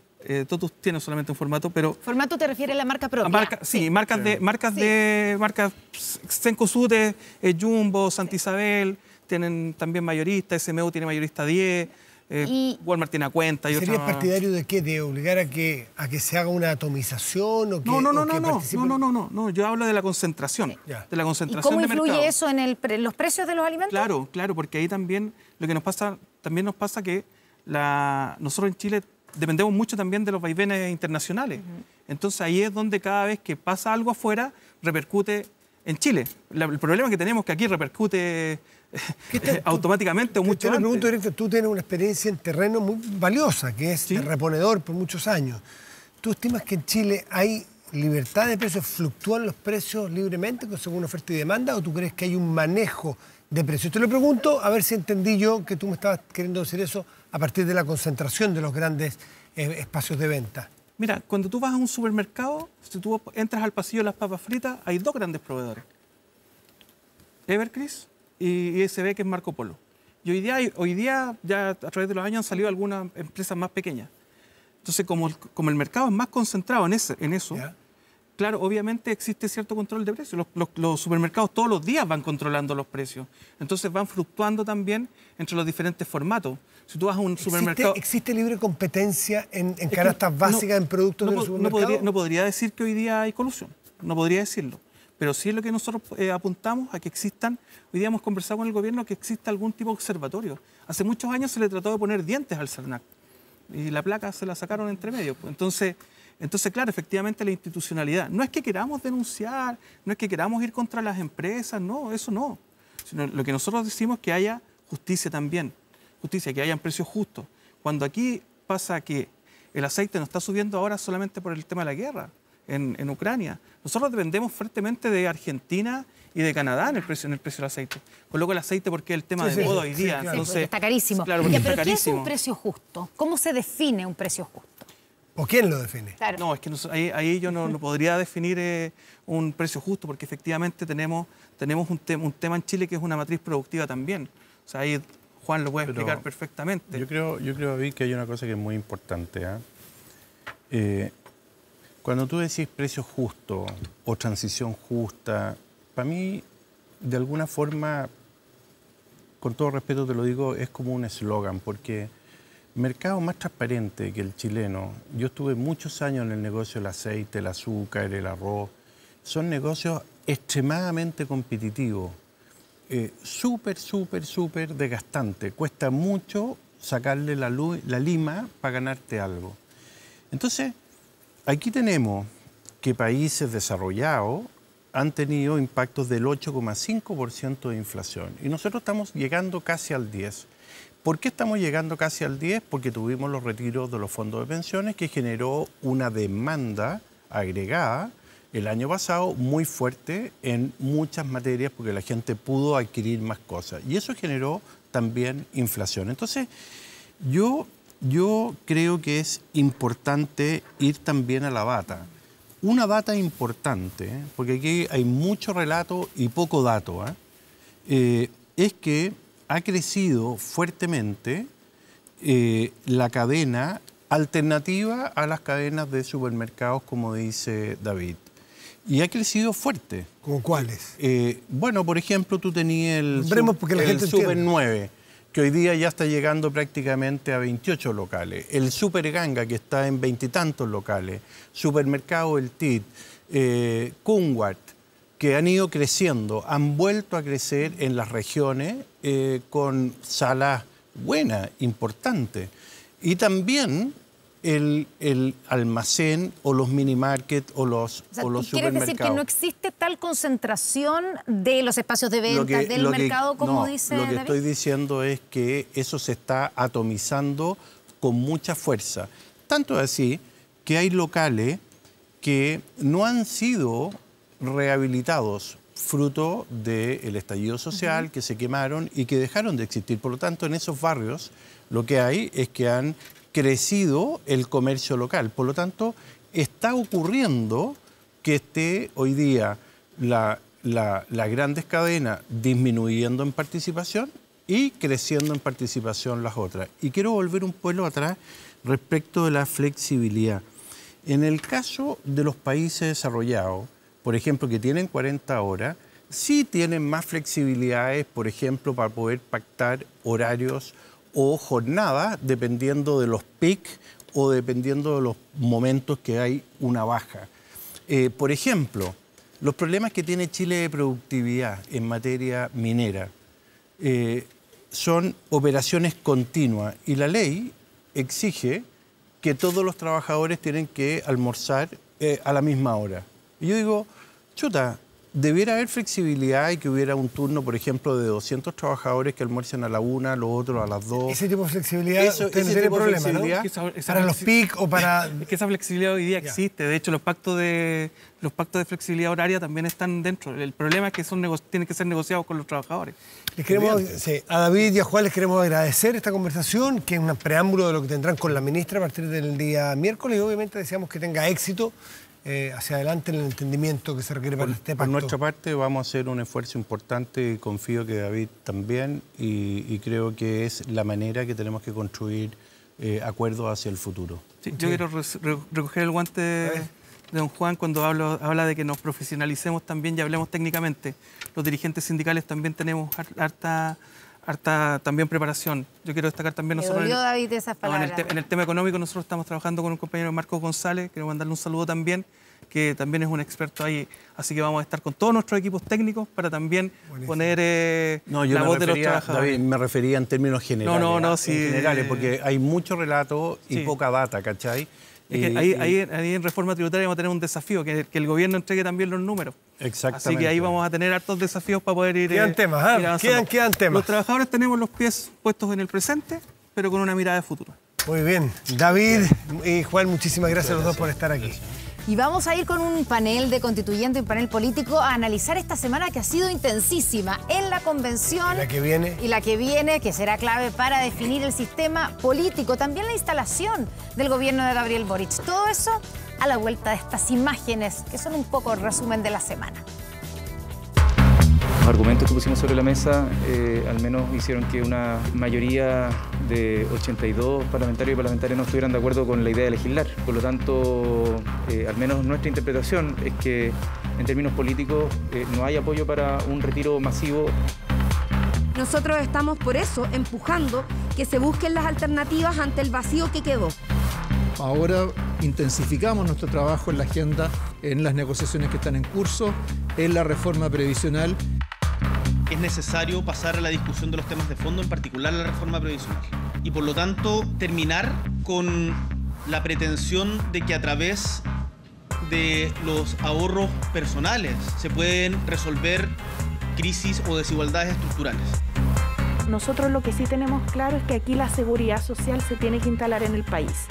C: Totus tiene solamente un formato, pero...
B: ¿Formato te refieres a la marca propia?
C: Marcas Cencosud es Jumbo, Santa Isabel, tienen también mayorista, SMU tiene mayorista 10, Walmart tiene a cuenta.
A: ¿Serías partidario de qué? ¿De obligar a que se haga una atomización? O que,
C: no, yo hablo de la concentración. De la concentración.
B: ¿Y cómo
C: de
B: influye
C: mercado.
B: eso en los precios de los alimentos?
C: Claro, porque ahí también lo que nos pasa que nosotros en Chile dependemos mucho también de los vaivenes internacionales. Entonces ahí es donde cada vez que pasa algo afuera, repercute en Chile. El problema que tenemos es que aquí repercute automáticamente o mucho
A: antes. Te lo pregunto
C: antes.
A: directo, tú tienes una experiencia en terreno muy valiosa, que es de reponedor por muchos años. ¿Tú estimas que en Chile hay libertad de precios, fluctúan los precios libremente según oferta y demanda, o tú crees que hay un manejo de precios? Te lo pregunto a ver si entendí yo que tú me estabas queriendo decir eso a partir de la concentración de los grandes espacios de venta.
C: Mira, cuando tú vas a un supermercado, si tú entras al pasillo de las papas fritas, hay 2 grandes proveedores. Evercris y ISB, que es Marco Polo. Y hoy día, ya a través de los años, han salido algunas empresas más pequeñas. Entonces, como el mercado es más concentrado en eso, claro, obviamente existe cierto control de precios. Los supermercados todos los días van controlando los precios. Entonces van fluctuando también entre los diferentes formatos. Si tú vas a un supermercado...
A: ¿Existe libre competencia en canastas básicas, en productos de los supermercados?
C: No podría decir que hoy día hay colusión. No podría decirlo. Pero sí es lo que nosotros apuntamos a que existan. Hoy día hemos conversado con el gobierno que exista algún tipo de observatorio. Hace muchos años se le trató de poner dientes al Cernac. Y la placa se la sacaron entre medio. Entonces, claro, efectivamente la institucionalidad. No es que queramos denunciar, no es que queramos ir contra las empresas, no, eso no. Sino lo que nosotros decimos es que haya justicia también. Justicia, que hayan precios justos. Cuando aquí pasa que el aceite no está subiendo ahora solamente por el tema de la guerra en Ucrania. Nosotros dependemos fuertemente de Argentina y de Canadá en el precio del aceite. Coloco el aceite porque es el tema de moda hoy día.
B: Claro. Entonces, está carísimo.
C: Claro, porque
B: pero
C: está carísimo.
B: ¿qué es un precio justo? ¿Cómo se define un precio justo?
A: ¿O quién lo define?
B: Claro.
C: No, es que ahí yo no podría definir un precio justo, porque efectivamente tenemos un tema en Chile que es una matriz productiva también. O sea, ahí Juan lo puede explicar perfectamente.
D: Yo creo, David, que hay una cosa que es muy importante. Cuando tú decís precio justo o transición justa, para mí, de alguna forma, con todo respeto te lo digo, es como un eslogan, porque mercado más transparente que el chileno. Yo estuve muchos años en el negocio del aceite, el azúcar, el arroz. Son negocios extremadamente competitivos, súper desgastante. Cuesta mucho sacarle la lima para ganarte algo. Entonces, aquí tenemos que países desarrollados han tenido impactos del 8,5% de inflación y nosotros estamos llegando casi al 10%. ¿Por qué estamos llegando casi al 10%? Porque tuvimos los retiros de los fondos de pensiones que generó una demanda agregada el año pasado muy fuerte en muchas materias porque la gente pudo adquirir más cosas y eso generó también inflación. Entonces, yo creo que es importante ir también a la data. Una data importante, porque aquí hay mucho relato y poco dato, es que ha crecido fuertemente la cadena alternativa a las cadenas de supermercados, como dice David. Y ha crecido fuerte.
A: ¿Cómo cuáles?
D: Bueno, por ejemplo, tú tenías el Super 9, que hoy día ya está llegando prácticamente a 28 locales. El Super Ganga, que está en 20 y tantos locales. Supermercado El Tit, Kunwart, que han ido creciendo, han vuelto a crecer en las regiones con salas buenas, importantes. Y también el almacén o los mini market o los supermercados.
B: ¿Quieres decir que no existe tal concentración de los espacios de venta, del mercado, como dice David?
D: Lo que estoy diciendo es que eso se está atomizando con mucha fuerza. Tanto así que hay locales que no han sido rehabilitados fruto del estallido social, que se quemaron y que dejaron de existir. Por lo tanto, en esos barrios lo que hay es que han crecido el comercio local. Por lo tanto, está ocurriendo que esté hoy día las grandes cadenas disminuyendo en participación y creciendo en participación las otras. Y quiero volver un poco atrás respecto de la flexibilidad. En el caso de los países desarrollados, por ejemplo, que tienen 40 horas, sí tienen más flexibilidades, por ejemplo, para poder pactar horarios o jornadas, dependiendo de los peaks o dependiendo de los momentos que hay una baja. Por ejemplo, los problemas que tiene Chile de productividad en materia minera son operaciones continuas y la ley exige que todos los trabajadores tienen que almorzar a la misma hora. Y yo digo, chuta, debiera haber flexibilidad y que hubiera un turno, por ejemplo, de 200 trabajadores que almuercen a la 1, los otros a las 2.
A: Ese tipo de flexibilidad usted no tiene problema, ¿no? Para los PIC o para...
C: Es que esa flexibilidad hoy día existe. De hecho, los pactos de flexibilidad horaria también están dentro. El problema es que tienen que ser negociados con los trabajadores.
A: A David y a Juan les queremos agradecer esta conversación, que es un preámbulo de lo que tendrán con la ministra a partir del día miércoles y obviamente deseamos que tenga éxito hacia adelante en el entendimiento que se requiere para este pacto.
D: Por nuestra parte vamos a hacer un esfuerzo importante y confío que David también y creo que es la manera que tenemos que construir acuerdos hacia el futuro.
C: Sí, yo quiero recoger el guante de don Juan cuando habla de que nos profesionalicemos también y hablemos técnicamente. Los dirigentes sindicales también tenemos harta también preparación. Yo quiero destacar también nosotros
B: David esas palabras.
C: En el tema económico nosotros estamos trabajando con un compañero, Marcos González, quiero mandarle un saludo también, que también es un experto ahí, así que vamos a estar con todos nuestros equipos técnicos para también poner la voz de los trabajadores.
D: David, me refería en términos generales.
C: Sí,
D: generales, porque hay mucho relato y poca data, ¿cachai?
C: Es que ahí en reforma tributaria vamos a tener un desafío, que el gobierno entregue también los números.
D: Exactamente.
C: Así que ahí vamos a tener hartos desafíos para poder ir
A: Quedan temas, quedan temas.
C: Los trabajadores tenemos los pies puestos en el presente, pero con una mirada de futuro.
A: Muy bien. David y Juan, muchísimas gracias a los dos por estar aquí.
B: Y vamos a ir con un panel de constituyentes, un panel político, a analizar esta semana que ha sido intensísima en la convención.
A: Y la que viene,
B: que será clave para definir el sistema político. También la instalación del gobierno de Gabriel Boric. Todo eso a la vuelta de estas imágenes, que son un poco el resumen de la semana.
E: Los argumentos que pusimos sobre la mesa al menos hicieron que una mayoría de 82 parlamentarios y parlamentarias no estuvieran de acuerdo con la idea de legislar. Por lo tanto, al menos nuestra interpretación es que en términos políticos no hay apoyo para un retiro masivo.
F: Nosotros estamos por eso empujando que se busquen las alternativas ante el vacío que quedó.
G: Ahora intensificamos nuestro trabajo en la agenda, en las negociaciones que están en curso, en la reforma previsional.
H: Es necesario pasar a la discusión de los temas de fondo, en particular la reforma previsional. Y por lo tanto, terminar con la pretensión de que a través de los ahorros personales se pueden resolver crisis o desigualdades estructurales.
I: Nosotros lo que sí tenemos claro es que aquí la seguridad social se tiene que instalar en el país.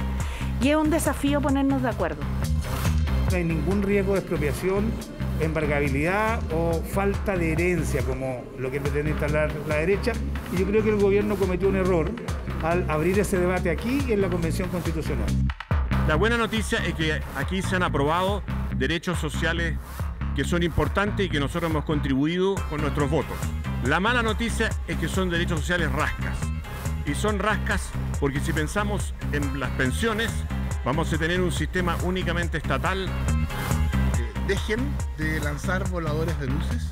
I: Y es un desafío ponernos de acuerdo.
J: No hay ningún riesgo de expropiación, embargabilidad o falta de herencia, como lo que pretende instalar la derecha. Y yo creo que el gobierno cometió un error al abrir ese debate aquí y en la Convención Constitucional.
K: La buena noticia es que aquí se han aprobado derechos sociales que son importantes y que nosotros hemos contribuido con nuestros votos. La mala noticia es que son derechos sociales rascas. Y son rascas porque si pensamos en las pensiones, vamos a tener un sistema únicamente estatal.
L: Dejen de lanzar voladores de luces.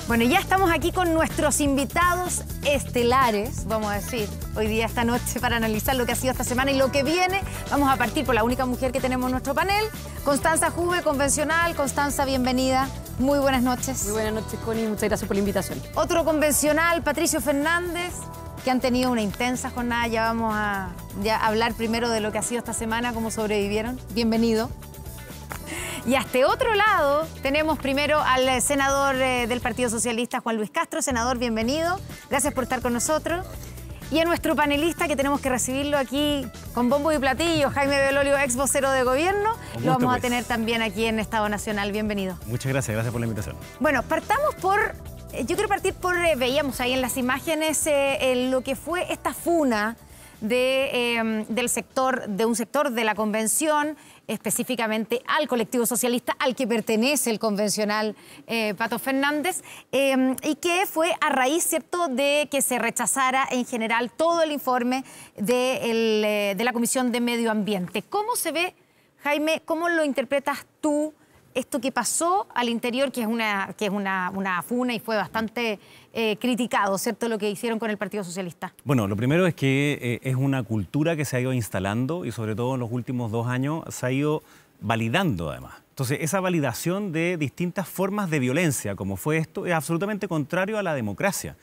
B: Bueno, ya estamos aquí con nuestros invitados estelares, vamos a decir, hoy día, esta noche, para analizar lo que ha sido esta semana y lo que viene. Vamos a partir por la única mujer que tenemos en nuestro panel, Constanza Juve, convencional. Constanza, bienvenida. Muy buenas noches.
M: Muy buenas noches, Connie. Muchas gracias por la invitación.
B: Otro convencional, Patricio Fernández, que han tenido una intensa jornada. Ya vamos a hablar primero de lo que ha sido esta semana, cómo sobrevivieron. Bienvenido. Y a este otro lado tenemos primero al senador del Partido Socialista, Juan Luis Castro. Senador, bienvenido. Gracias por estar con nosotros. Y a nuestro panelista, que tenemos que recibirlo aquí con bombo y platillo, Jaime Belolio, ex vocero de gobierno. Lo vamos a tener también aquí en Estado Nacional. Bienvenido.
N: Muchas gracias por la invitación.
B: Bueno, partamos por... Yo quiero partir por... veíamos ahí en las imágenes lo que fue esta funa de un sector de la convención, específicamente al colectivo socialista al que pertenece el convencional Pato Fernández, y que fue a raíz, ¿cierto?, de que se rechazara en general todo el informe de la Comisión de Medio Ambiente. ¿Cómo se ve, Jaime, cómo lo interpretas tú, esto que pasó al interior, que es una funa y fue bastante criticado, ¿cierto?, lo que hicieron con el Partido Socialista?
N: Bueno, lo primero es que es una cultura que se ha ido instalando y sobre todo en los últimos 2 años se ha ido validando además. Entonces, esa validación de distintas formas de violencia, como fue esto, es absolutamente contrario a la democracia.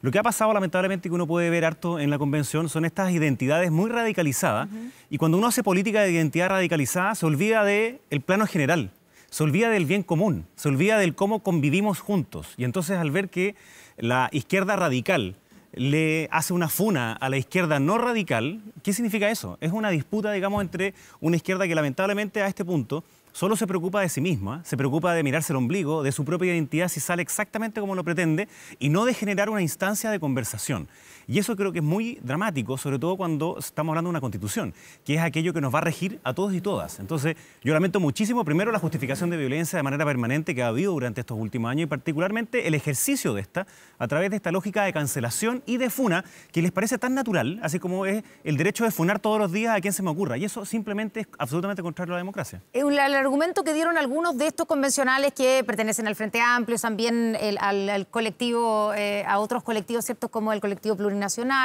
N: Lo que ha pasado, lamentablemente, que uno puede ver harto en la convención, son estas identidades muy radicalizadas. Y cuando uno hace política de identidad radicalizada, se olvida del plano general. Se olvida del bien común, se olvida del cómo convivimos juntos. Y entonces al ver que la izquierda radical le hace una funa a la izquierda no radical, ¿qué significa eso? Es una disputa, digamos, entre una izquierda que lamentablemente a este punto solo se preocupa de sí misma, se preocupa de mirarse el ombligo, de su propia identidad si sale exactamente como lo pretende y no de generar una instancia de conversación. Y eso creo que es muy dramático, sobre todo cuando estamos hablando de una constitución, que es aquello que nos va a regir a todos y todas. Entonces, yo lamento muchísimo, primero, la justificación de violencia de manera permanente que ha habido durante estos últimos años y particularmente el ejercicio de esta a través de esta lógica de cancelación y de funa que les parece tan natural, así como es el derecho de funar todos los días a quien se me ocurra. Y eso simplemente es absolutamente contrario a la democracia.
B: El argumento que dieron algunos de estos convencionales que pertenecen al Frente Amplio, también al colectivo, a otros colectivos, ¿cierto?, como el colectivo plurinacional,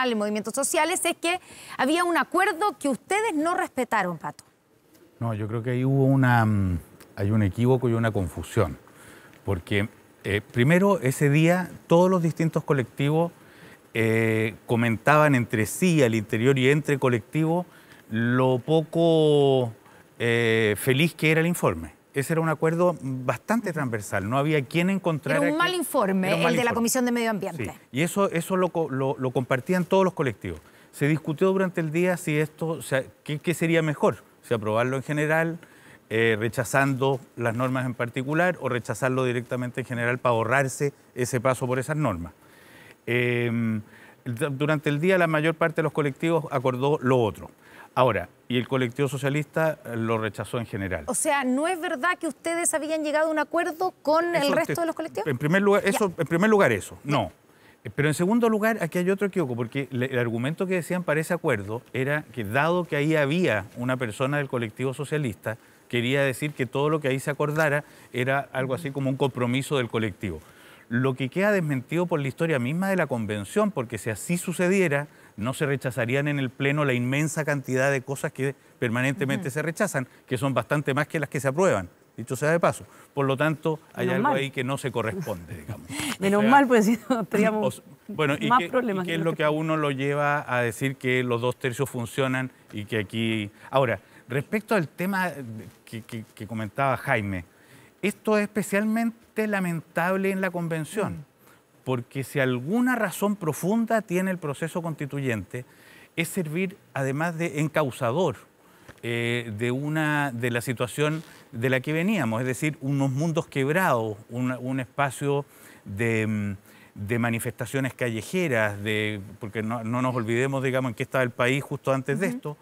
B: el movimientos sociales, es que había un acuerdo que ustedes no respetaron, Pato.
O: No, yo creo que ahí hubo hay un equívoco y una confusión, porque primero ese día todos los distintos colectivos comentaban entre sí, al interior y entre colectivos, lo poco feliz que era el informe. Ese era un acuerdo bastante transversal, no había quien encontrara...
B: Era un mal informe, el de la Comisión de Medio Ambiente.
O: Sí. Y eso lo compartían todos los colectivos. Se discutió durante el día si esto, o sea, qué sería mejor, si aprobarlo en general, rechazando las normas en particular o rechazarlo directamente en general para ahorrarse ese paso por esas normas. Durante el día la mayor parte de los colectivos acordó lo otro. Ahora, y el colectivo socialista lo rechazó en general.
B: O sea, ¿no es verdad que ustedes habían llegado a un acuerdo con el resto de los colectivos?
O: En primer lugar, eso, no. Pero en segundo lugar, aquí hay otro equívoco, porque el argumento que decían para ese acuerdo era que dado que ahí había una persona del colectivo socialista, quería decir que todo lo que ahí se acordara era algo así como un compromiso del colectivo. Lo que queda desmentido por la historia misma de la convención, porque si así sucediera, no se rechazarían en el Pleno la inmensa cantidad de cosas que permanentemente se rechazan, que son bastante más que las que se aprueban, dicho sea de paso. Por lo tanto, hay algo ahí que no se corresponde, digamos.
M: Menos mal, pues si no tendríamos
O: más
M: problemas.
O: ¿Qué es lo que a uno lo lleva a decir que los 2/3 funcionan y que aquí... Ahora, respecto al tema que comentaba Jaime, esto es especialmente lamentable en la convención, porque si alguna razón profunda tiene el proceso constituyente, es servir además de encausador de la situación de la que veníamos, es decir, unos mundos quebrados, un espacio de manifestaciones callejeras, porque no nos olvidemos, digamos, en qué estaba el país justo antes de esto,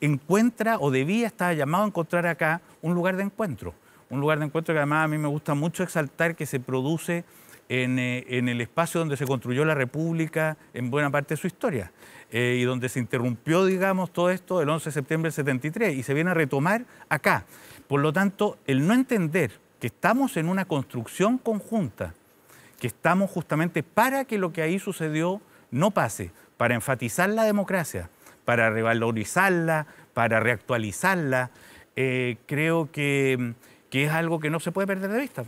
O: encuentra o debía estar llamado a encontrar acá un lugar de encuentro. Un lugar de encuentro que además a mí me gusta mucho exaltar, que se produce en el espacio donde se construyó la República en buena parte de su historia y donde se interrumpió, digamos, todo esto el 11 de septiembre del 73 y se viene a retomar acá. Por lo tanto, el no entender que estamos en una construcción conjunta, que estamos justamente para que lo que ahí sucedió no pase, para enfatizar la democracia, para revalorizarla, para reactualizarla, creo que es algo que no se puede perder de vista.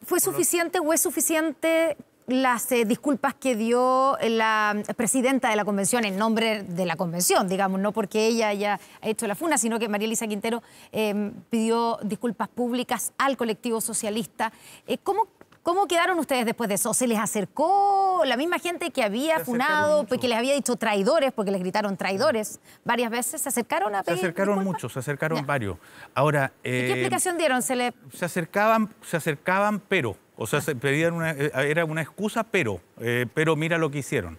B: ¿Fue suficiente o es suficiente las disculpas que dio la presidenta de la convención en nombre de la convención, digamos, no porque ella haya hecho la funa, sino que María Elisa Quintero pidió disculpas públicas al colectivo socialista? ¿Cómo quedaron ustedes después de eso? ¿Se les acercó la misma gente que había funado, que les había dicho traidores, porque les gritaron traidores varias veces? ¿Se acercaron a pedir
O: Se acercaron
B: disculpas?
O: muchos, se acercaron varios. Ahora,
B: ¿Y qué explicación dieron? Se
O: acercaban, pero, o sea, se pedían era una excusa, pero mira lo que hicieron.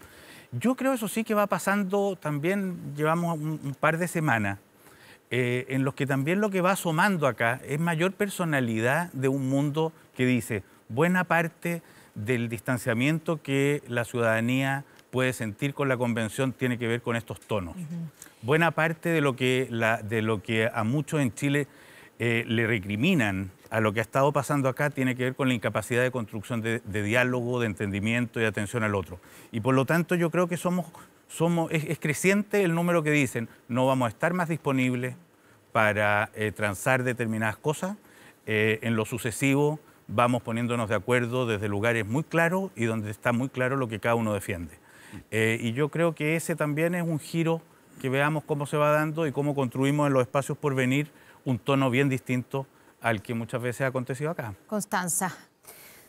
O: Yo creo eso sí que va pasando, también llevamos un par de semanas, en los que también lo que va asomando acá es mayor personalidad de un mundo que dice, buena parte del distanciamiento que la ciudadanía puede sentir con la convención tiene que ver con estos tonos. Buena parte de lo que a muchos en Chile le recriminan a lo que ha estado pasando acá tiene que ver con la incapacidad de construcción de diálogo, de entendimiento y de atención al otro. Y por lo tanto yo creo que es creciente el número que dicen no vamos a estar más disponibles para transar determinadas cosas. En lo sucesivo vamos poniéndonos de acuerdo desde lugares muy claros y donde está muy claro lo que cada uno defiende. Y yo creo que ese también es un giro que veamos cómo se va dando y cómo construimos en los espacios por venir un tono bien distinto al que muchas veces ha acontecido acá.
B: Constanza.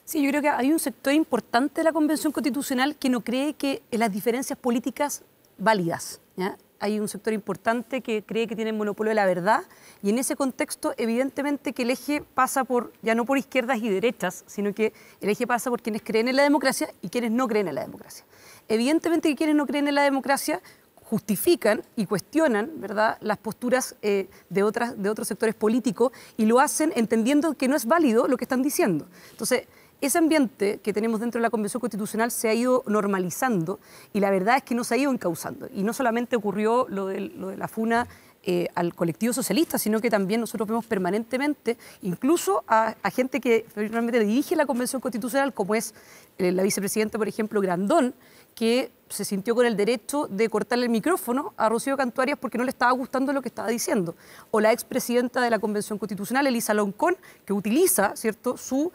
M: Sí, yo creo que hay un sector importante de la Convención Constitucional que no cree que las diferencias políticas válidas, ¿ya? Hay un sector importante que cree que tiene el monopolio de la verdad y en ese contexto evidentemente que el eje pasa por, ya no por izquierdas y derechas, sino que el eje pasa por quienes creen en la democracia y quienes no creen en la democracia. Evidentemente que quienes no creen en la democracia justifican y cuestionan, ¿verdad?, las posturas de otros sectores políticos y lo hacen entendiendo que no es válido lo que están diciendo. Entonces, ese ambiente que tenemos dentro de la Convención Constitucional se ha ido normalizando y la verdad es que no se ha ido encauzando. Y no solamente ocurrió lo de la funa al colectivo socialista, sino que también nosotros vemos permanentemente, incluso a gente que realmente dirige la Convención Constitucional, como es la vicepresidenta, por ejemplo, Grandón, que se sintió con el derecho de cortarle el micrófono a Rocío Cantuarias porque no le estaba gustando lo que estaba diciendo. O la expresidenta de la Convención Constitucional, Elisa Loncón, que utiliza, ¿cierto?, sus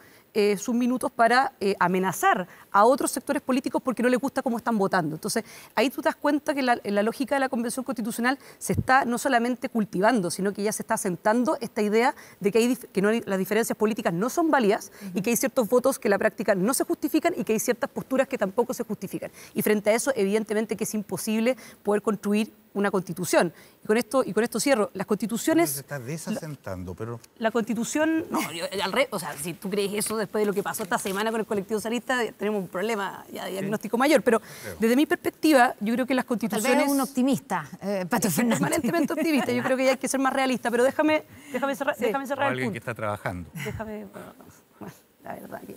M: minutos para amenazar a otros sectores políticos porque no les gusta cómo están votando. Entonces, ahí tú te das cuenta que en la lógica de la Convención Constitucional se está no solamente cultivando, sino que ya se está asentando esta idea de que las diferencias políticas no son válidas y que hay ciertos votos que en la práctica no se justifican y que hay ciertas posturas que tampoco se justifican. Y frente a eso, evidentemente que es imposible poder construir una constitución. Y con esto cierro. Las constituciones...
O: Se está desasentando, pero...
M: La constitución... No, o sea, si tú crees eso después de lo que pasó esta semana con el colectivo socialista, tenemos un problema ya de diagnóstico mayor. Pero desde mi perspectiva, yo creo que las constituciones...
B: Tal vez un optimista, Pato Fernández.
M: Permanentemente optimista. Yo creo que ya hay que ser más realista. Pero déjame cerrar el punto.
O: Alguien que está trabajando.
M: Bueno, la verdad que...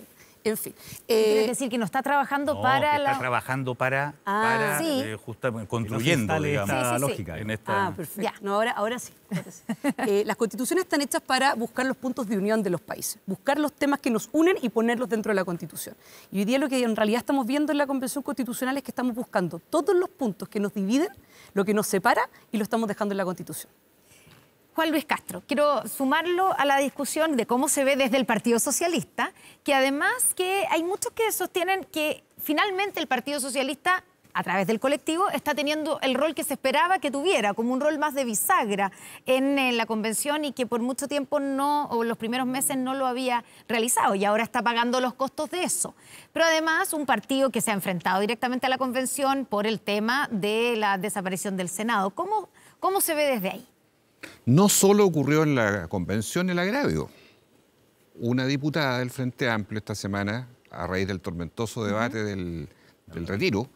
M: En fin.
B: Quiere decir que no está trabajando para
O: está trabajando para
B: sí.
O: justamente construyendo, digamos,
N: esta lógica.
O: En esta...
M: Perfecto. Ya. No, ahora sí. Las constituciones están hechas para buscar los puntos de unión de los países, buscar los temas que nos unen y ponerlos dentro de la Constitución. Y hoy día lo que en realidad estamos viendo en la Convención Constitucional es que estamos buscando todos los puntos que nos dividen, lo que nos separa, y lo estamos dejando en la Constitución.
B: Juan Luis Castro, quiero sumarlo a la discusión de cómo se ve desde el Partido Socialista, que además que hay muchos que sostienen que finalmente el Partido Socialista, a través del colectivo, está teniendo el rol que se esperaba que tuviera, como un rol más de bisagra en la convención y que por mucho tiempo no, o los primeros meses no lo había realizado y ahora está pagando los costos de eso. Pero además un partido que se ha enfrentado directamente a la convención por el tema de la desaparición del Senado. ¿Cómo se ve desde ahí?
P: No solo ocurrió en la convención el agravio. Una diputada del Frente Amplio esta semana, a raíz del tormentoso debate del retiro,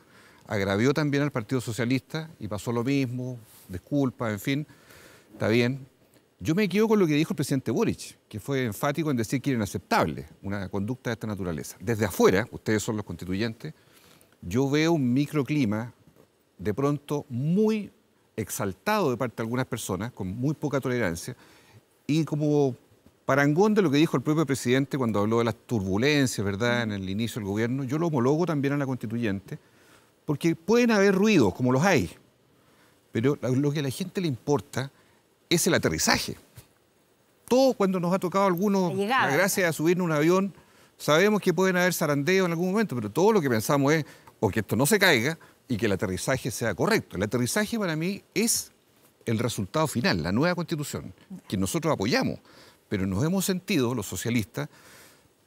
P: agravió también al Partido Socialista y pasó lo mismo, disculpas, en fin, está bien. Yo me quedo con lo que dijo el presidente Boric, que fue enfático en decir que era inaceptable una conducta de esta naturaleza. Desde afuera, ustedes son los constituyentes, yo veo un microclima de pronto muy exaltado de parte de algunas personas, con muy poca tolerancia, y como parangón de lo que dijo el propio presidente cuando habló de las turbulencias, ¿verdad?, en el inicio del gobierno, yo lo homologo también a la constituyente, porque pueden haber ruidos, como los hay, pero lo que a la gente le importa es el aterrizaje. Todo cuando nos ha tocado a algunos la gracia de subirnos a un avión, sabemos que pueden haber zarandeos en algún momento, pero todo lo que pensamos es o que esto no se caiga y que el aterrizaje sea correcto. El aterrizaje para mí es el resultado final, la nueva Constitución, que nosotros apoyamos, pero nos hemos sentido, los socialistas,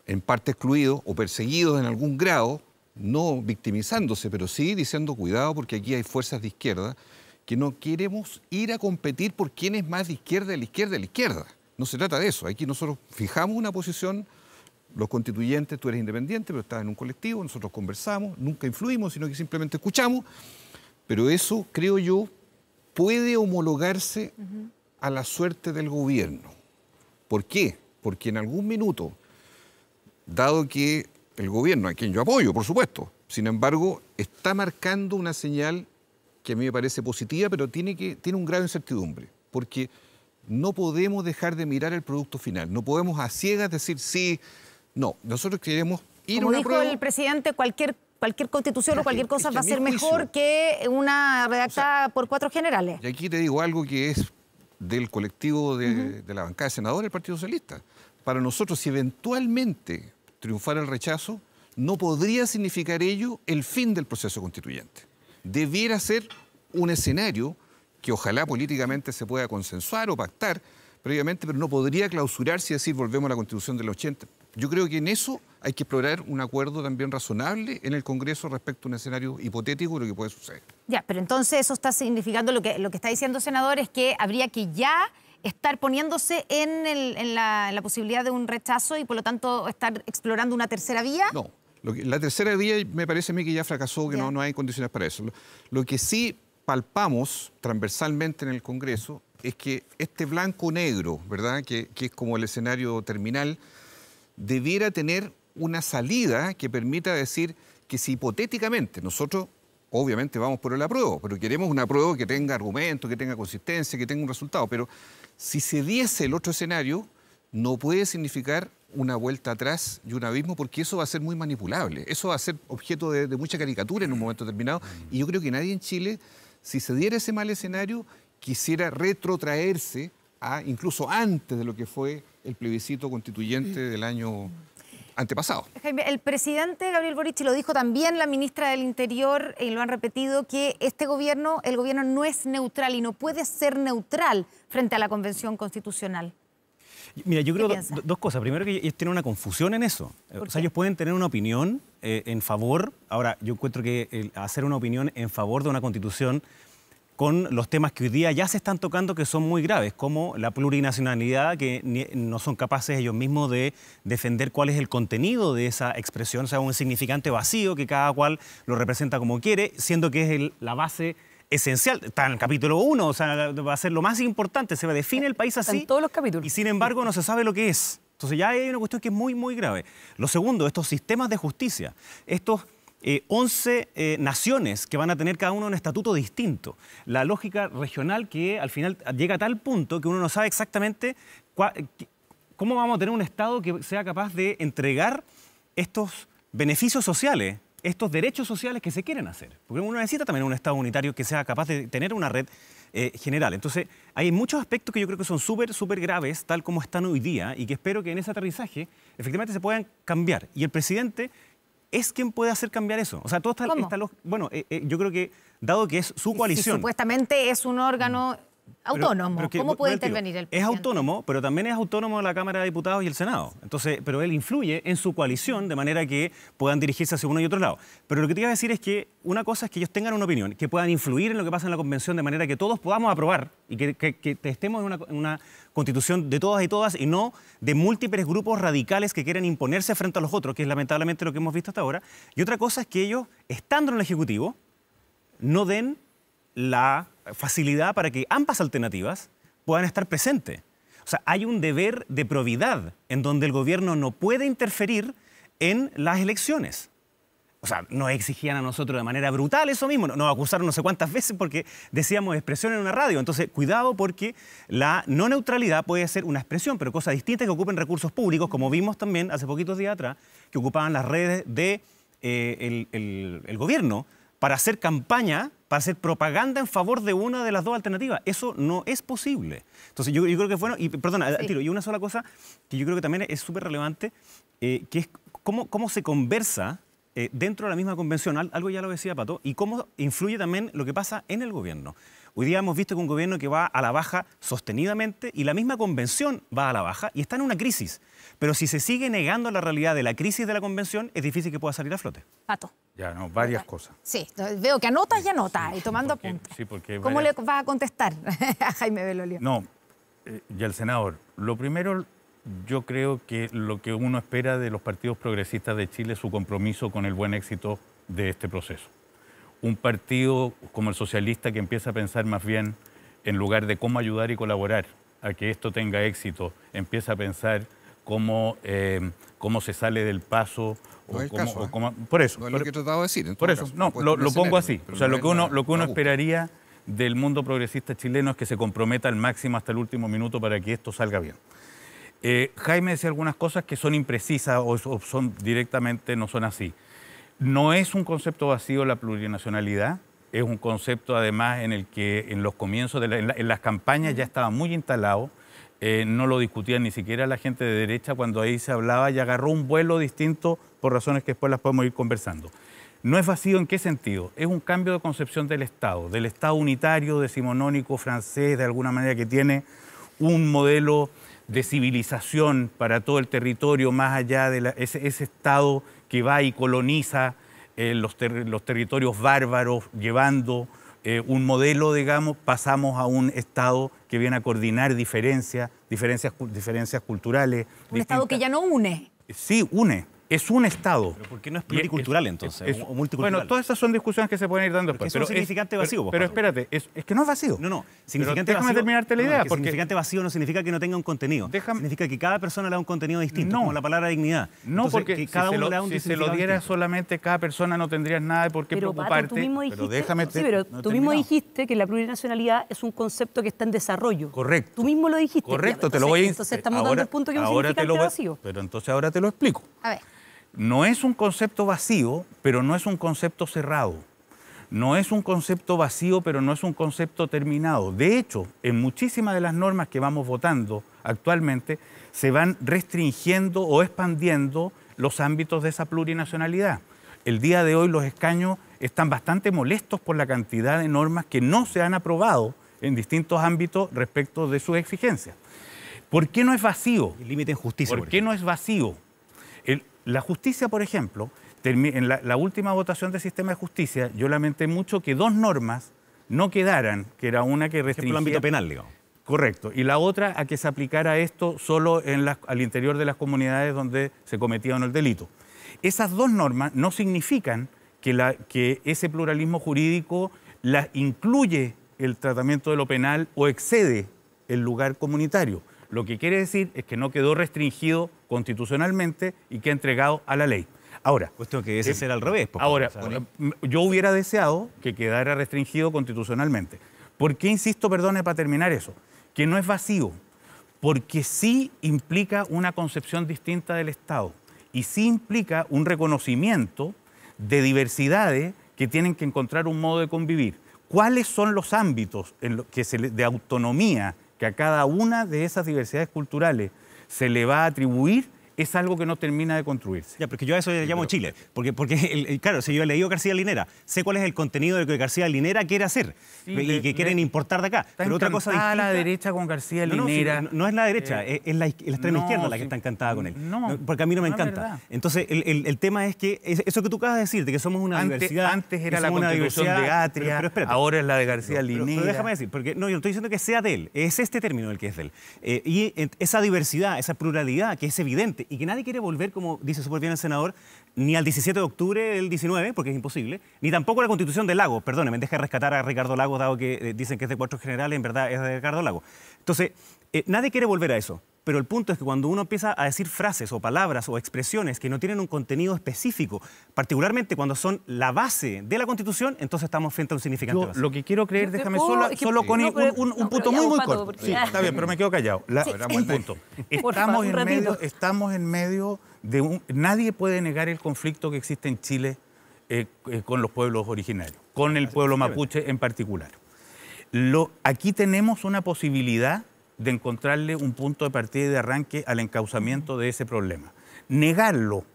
P: en parte excluidos o perseguidos en algún grado, no victimizándose, pero sí diciendo cuidado porque aquí hay fuerzas de izquierda que no queremos ir a competir por quién es más de izquierda, de la izquierda, de la izquierda. No se trata de eso. Aquí nosotros fijamos una posición, los constituyentes, tú eres independiente, pero estás en un colectivo, nosotros conversamos, nunca influimos, sino que simplemente escuchamos, pero eso, creo yo, puede homologarse a la suerte del gobierno. ¿Por qué? Porque en algún minuto, dado que el gobierno, a quien yo apoyo, por supuesto, sin embargo, está marcando una señal que a mí me parece positiva, pero tiene un grado de incertidumbre, porque no podemos dejar de mirar el producto final, no podemos a ciegas decir sí, no, nosotros queremos ir a una prueba.
B: Como dijo el presidente, cualquier constitución o cualquier cosa va a ser mejor que una redactada por 4 generales.
P: Y aquí te digo algo que es del colectivo de la bancada de senadores del Partido Socialista. Para nosotros, si eventualmente triunfara el rechazo, no podría significar ello el fin del proceso constituyente. Debiera ser un escenario que ojalá políticamente se pueda consensuar o pactar previamente, pero no podría clausurarse y decir volvemos a la Constitución del 80. Yo creo que en eso hay que explorar un acuerdo también razonable en el Congreso respecto a un escenario hipotético de lo que puede suceder.
B: Ya, pero entonces eso está significando lo que está diciendo, senador, es que habría que ya estar poniéndose en la posibilidad de un rechazo y por lo tanto estar explorando una tercera vía.
P: No, la tercera vía me parece a mí que ya fracasó, que no hay condiciones para eso. Lo que sí palpamos transversalmente en el Congreso es que este blanco-negro, ¿verdad?, que es como el escenario terminal, debiera tener una salida que permita decir que si hipotéticamente nosotros obviamente vamos por el apruebo, pero queremos un apruebo que tenga argumentos, que tenga consistencia, que tenga un resultado, pero si se diese el otro escenario, no puede significar una vuelta atrás y un abismo, porque eso va a ser muy manipulable. Eso va a ser objeto de mucha caricatura en un momento determinado. Y yo creo que nadie en Chile, si se diera ese mal escenario, quisiera retrotraerse a incluso antes de lo que fue el plebiscito constituyente del año antepasado.
B: Jaime, el presidente Gabriel Boric, lo dijo también la ministra del Interior, y lo han repetido, que el gobierno no es neutral y no puede ser neutral frente a la Convención Constitucional.
N: Mira, yo creo dos cosas. Primero, que ellos tienen una confusión en eso. O sea, ellos pueden tener una opinión en favor. Ahora, yo encuentro que hacer una opinión en favor de una Constitución con los temas que hoy día ya se están tocando, que son muy graves, como la plurinacionalidad, que no son capaces ellos mismos de defender cuál es el contenido de esa expresión, o sea, un significante vacío que cada cual lo representa como quiere, siendo que es la base esencial. Está en el capítulo 1, o sea, va a ser lo más importante, se define el país así.
M: En todos los capítulos.
N: Y sin embargo no se sabe lo que es. Entonces ya hay una cuestión que es muy, muy grave. Lo segundo, estos sistemas de justicia, estos 11 naciones que van a tener cada uno un estatuto distinto. La lógica regional que al final llega a tal punto que uno no sabe exactamente cómo vamos a tener un Estado que sea capaz de entregar estos beneficios sociales, estos derechos sociales que se quieren hacer. Porque uno necesita también un Estado unitario que sea capaz de tener una red general. Entonces, hay muchos aspectos que yo creo que son súper, súper graves, tal como están hoy día, y que espero que en ese aterrizaje efectivamente se puedan cambiar. Y el presidente es quien puede hacer cambiar eso. O sea, todo está... Bueno, yo creo que, dado que es su coalición...
B: Supuestamente es un órgano autónomo. ¿Cómo puede intervenir el presidente?
N: Es autónomo, pero también es autónomo la Cámara de Diputados y el Senado. Entonces, pero él influye en su coalición de manera que puedan dirigirse hacia uno y otro lado. Pero lo que te iba a decir es que una cosa es que ellos tengan una opinión, que puedan influir en lo que pasa en la convención de manera que todos podamos aprobar y que estemos en una constitución de todas y todas y no de múltiples grupos radicales que quieren imponerse frente a los otros, que es lamentablemente lo que hemos visto hasta ahora. Y otra cosa es que ellos, estando en el Ejecutivo, no den la facilidad para que ambas alternativas puedan estar presentes. O sea, hay un deber de probidad en donde el gobierno no puede interferir en las elecciones. O sea, nos exigían a nosotros de manera brutal eso mismo, nos acusaron no sé cuántas veces porque decíamos expresión en una radio. Entonces, cuidado porque la no neutralidad puede ser una expresión, pero cosa distinta que ocupen recursos públicos, como vimos también hace poquitos días atrás, que ocupaban las redes de el gobierno para hacer campaña, para hacer propaganda en favor de una de las dos alternativas. Eso no es posible. Entonces yo creo que bueno, y perdona, al tiro, y una sola cosa que yo creo que también es súper relevante, que es cómo se conversa dentro de la misma convención, algo ya lo decía Pato, y cómo influye también lo que pasa en el gobierno. Hoy día hemos visto que un gobierno que va a la baja sostenidamente y la misma convención va a la baja y está en una crisis. Pero si se sigue negando la realidad de la crisis de la convención, es difícil que pueda salir a flote.
B: Pato.
O: Ya, no, varias cosas.
B: Sí, veo que anotas y anotas y tomando apuntes.
O: Sí, porque
B: ¿Cómo le vas a contestar a Jaime Belolio?
O: No, y al senador. Lo primero, yo creo que lo que uno espera de los partidos progresistas de Chile es su compromiso con el buen éxito de este proceso. Un partido como el socialista que empieza a pensar más bien en lugar de cómo ayudar y colaborar a que esto tenga éxito, empieza a pensar cómo se sale del paso. Por eso.
P: No es lo que he tratado de decir.
O: Por eso, no, lo pongo así. O sea, lo que uno esperaría del mundo progresista chileno es que se comprometa al máximo hasta el último minuto para que esto salga bien. Jaime decía algunas cosas que son imprecisas o son directamente no son así. No es un concepto vacío la plurinacionalidad, es un concepto además en el que en los comienzos, en las campañas ya estaba muy instalado, no lo discutían ni siquiera la gente de derecha cuando ahí se hablaba y agarró un vuelo distinto por razones que después las podemos ir conversando. ¿No es vacío en qué sentido? Es un cambio de concepción del Estado unitario, decimonónico, francés, de alguna manera que tiene un modelo de civilización para todo el territorio, más allá de ese Estado que va y coloniza los territorios bárbaros, llevando un modelo, digamos, pasamos a un Estado que viene a coordinar diferencias culturales.
B: Un Estado que ya no une.
O: Sí, une. Es un Estado.
N: ¿Pero por qué no es pluricultural entonces? O multicultural.
O: Bueno, todas esas son discusiones que se pueden ir dando después.
N: Pero es un significante vacío.
O: Pero espérate, es que no es vacío.
N: No, significante
O: déjame
N: vacío.
O: Terminarte la idea.
N: Porque significante vacío no significa que no tenga un contenido. Significa que cada persona le da un contenido distinto, como la palabra dignidad.
O: No,
N: entonces,
O: porque
N: que cada uno le da un
O: si se lo diera solamente cada persona no tendrías nada de por qué preocuparte.
M: Pato, tú mismo dijiste,
O: pero
M: tú mismo dijiste que la plurinacionalidad es un concepto que está en desarrollo.
O: Correcto.
M: Tú mismo lo dijiste.
O: Correcto,
M: te
O: lo voy a...
M: Entonces estamos dando el punto que es un significante vacío.
O: Pero entonces ahora te lo explico.
B: A ver.
O: No es un concepto vacío, pero no es un concepto cerrado. No es un concepto vacío, pero no es un concepto terminado. De hecho, en muchísimas de las normas que vamos votando actualmente, se van restringiendo o expandiendo los ámbitos de esa plurinacionalidad. El día de hoy los escaños están bastante molestos por la cantidad de normas que no se han aprobado en distintos ámbitos respecto de sus exigencias. ¿Por qué no es vacío?
N: El límite en justicia.
O: ¿Por qué no es vacío? La justicia, por ejemplo, en la última votación del sistema de justicia, yo lamenté mucho que dos normas no quedaran, que era una que restringía...
N: el ámbito penal, digamos.
O: Correcto. Y la otra a que se aplicara esto solo al interior de las comunidades donde se cometía el delito. Esas dos normas no significan que ese pluralismo jurídico incluye el tratamiento de lo penal o excede el lugar comunitario. Lo que quiere decir es que no quedó restringido constitucionalmente y que ha entregado a la ley. Ahora,
N: puesto que ese será al revés.
O: Ahora, yo hubiera deseado que quedara restringido constitucionalmente. ¿Por qué insisto, perdone, para terminar eso? Que no es vacío, porque sí implica una concepción distinta del Estado y sí implica un reconocimiento de diversidades que tienen que encontrar un modo de convivir. ¿Cuáles son los ámbitos de autonomía que a cada una de esas diversidades culturales se le va a atribuir? Es algo que no termina de construirse.
N: Ya, porque yo a eso le llamo Chile. Porque claro, si yo he leído García Linera, sé cuál es el contenido de lo que García Linera quiere hacer y que quieren importar de acá.
O: Está
N: pero otra cosa distinta,
O: la derecha con García Linera.
N: No es la derecha, es la extrema izquierda la que está encantada con él. Porque a mí no me encanta. Entonces, el tema es que eso que tú acabas de decir, de que somos una diversidad...
O: Antes era la Constitución de Atria, ahora es la de García Linera.
N: Pero déjame decir, porque no, yo no estoy diciendo que sea de él, es este término el que es de él. Y esa diversidad, esa pluralidad que es evidente y que nadie quiere volver, como dice súper bien el senador, ni al 17 de octubre del 19, porque es imposible, ni tampoco a la Constitución de Lagos. Perdóneme, deje de rescatar a Ricardo Lagos, dado que dicen que es de Cuatro Generales, en verdad es de Ricardo Lagos. Entonces, nadie quiere volver a eso. Pero el punto es que cuando uno empieza a decir frases o palabras o expresiones que no tienen un contenido específico, particularmente cuando son la base de la Constitución, entonces estamos frente a un significante vacío.
O: Lo que quiero creer, déjame solo con un punto muy corto. Sí, está bien, pero me quedo callado. Un punto. Estamos en medio de nadie puede negar el conflicto que existe en Chile con los pueblos originarios, con el pueblo mapuche en particular. Aquí tenemos una posibilidad de encontrarle un punto de partida y de arranque al encauzamiento de ese problema. Negarlo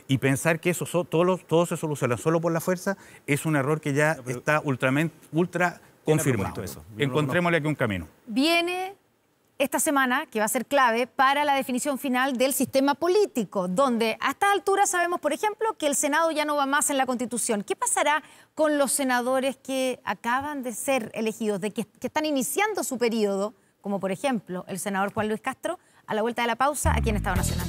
O: y pensar que eso todo se soluciona solo por la fuerza es un error que ya está ultra confirmado. Encontrémosle aquí un camino.
B: Viene esta semana, que va a ser clave para la definición final del sistema político, donde a estas alturas sabemos, por ejemplo, que el Senado ya no va más en la Constitución. ¿Qué pasará con los senadores que acaban de ser elegidos, que están iniciando su periodo, como por ejemplo el senador Juan Luis Castro, a la vuelta de la pausa aquí en Estado Nacional?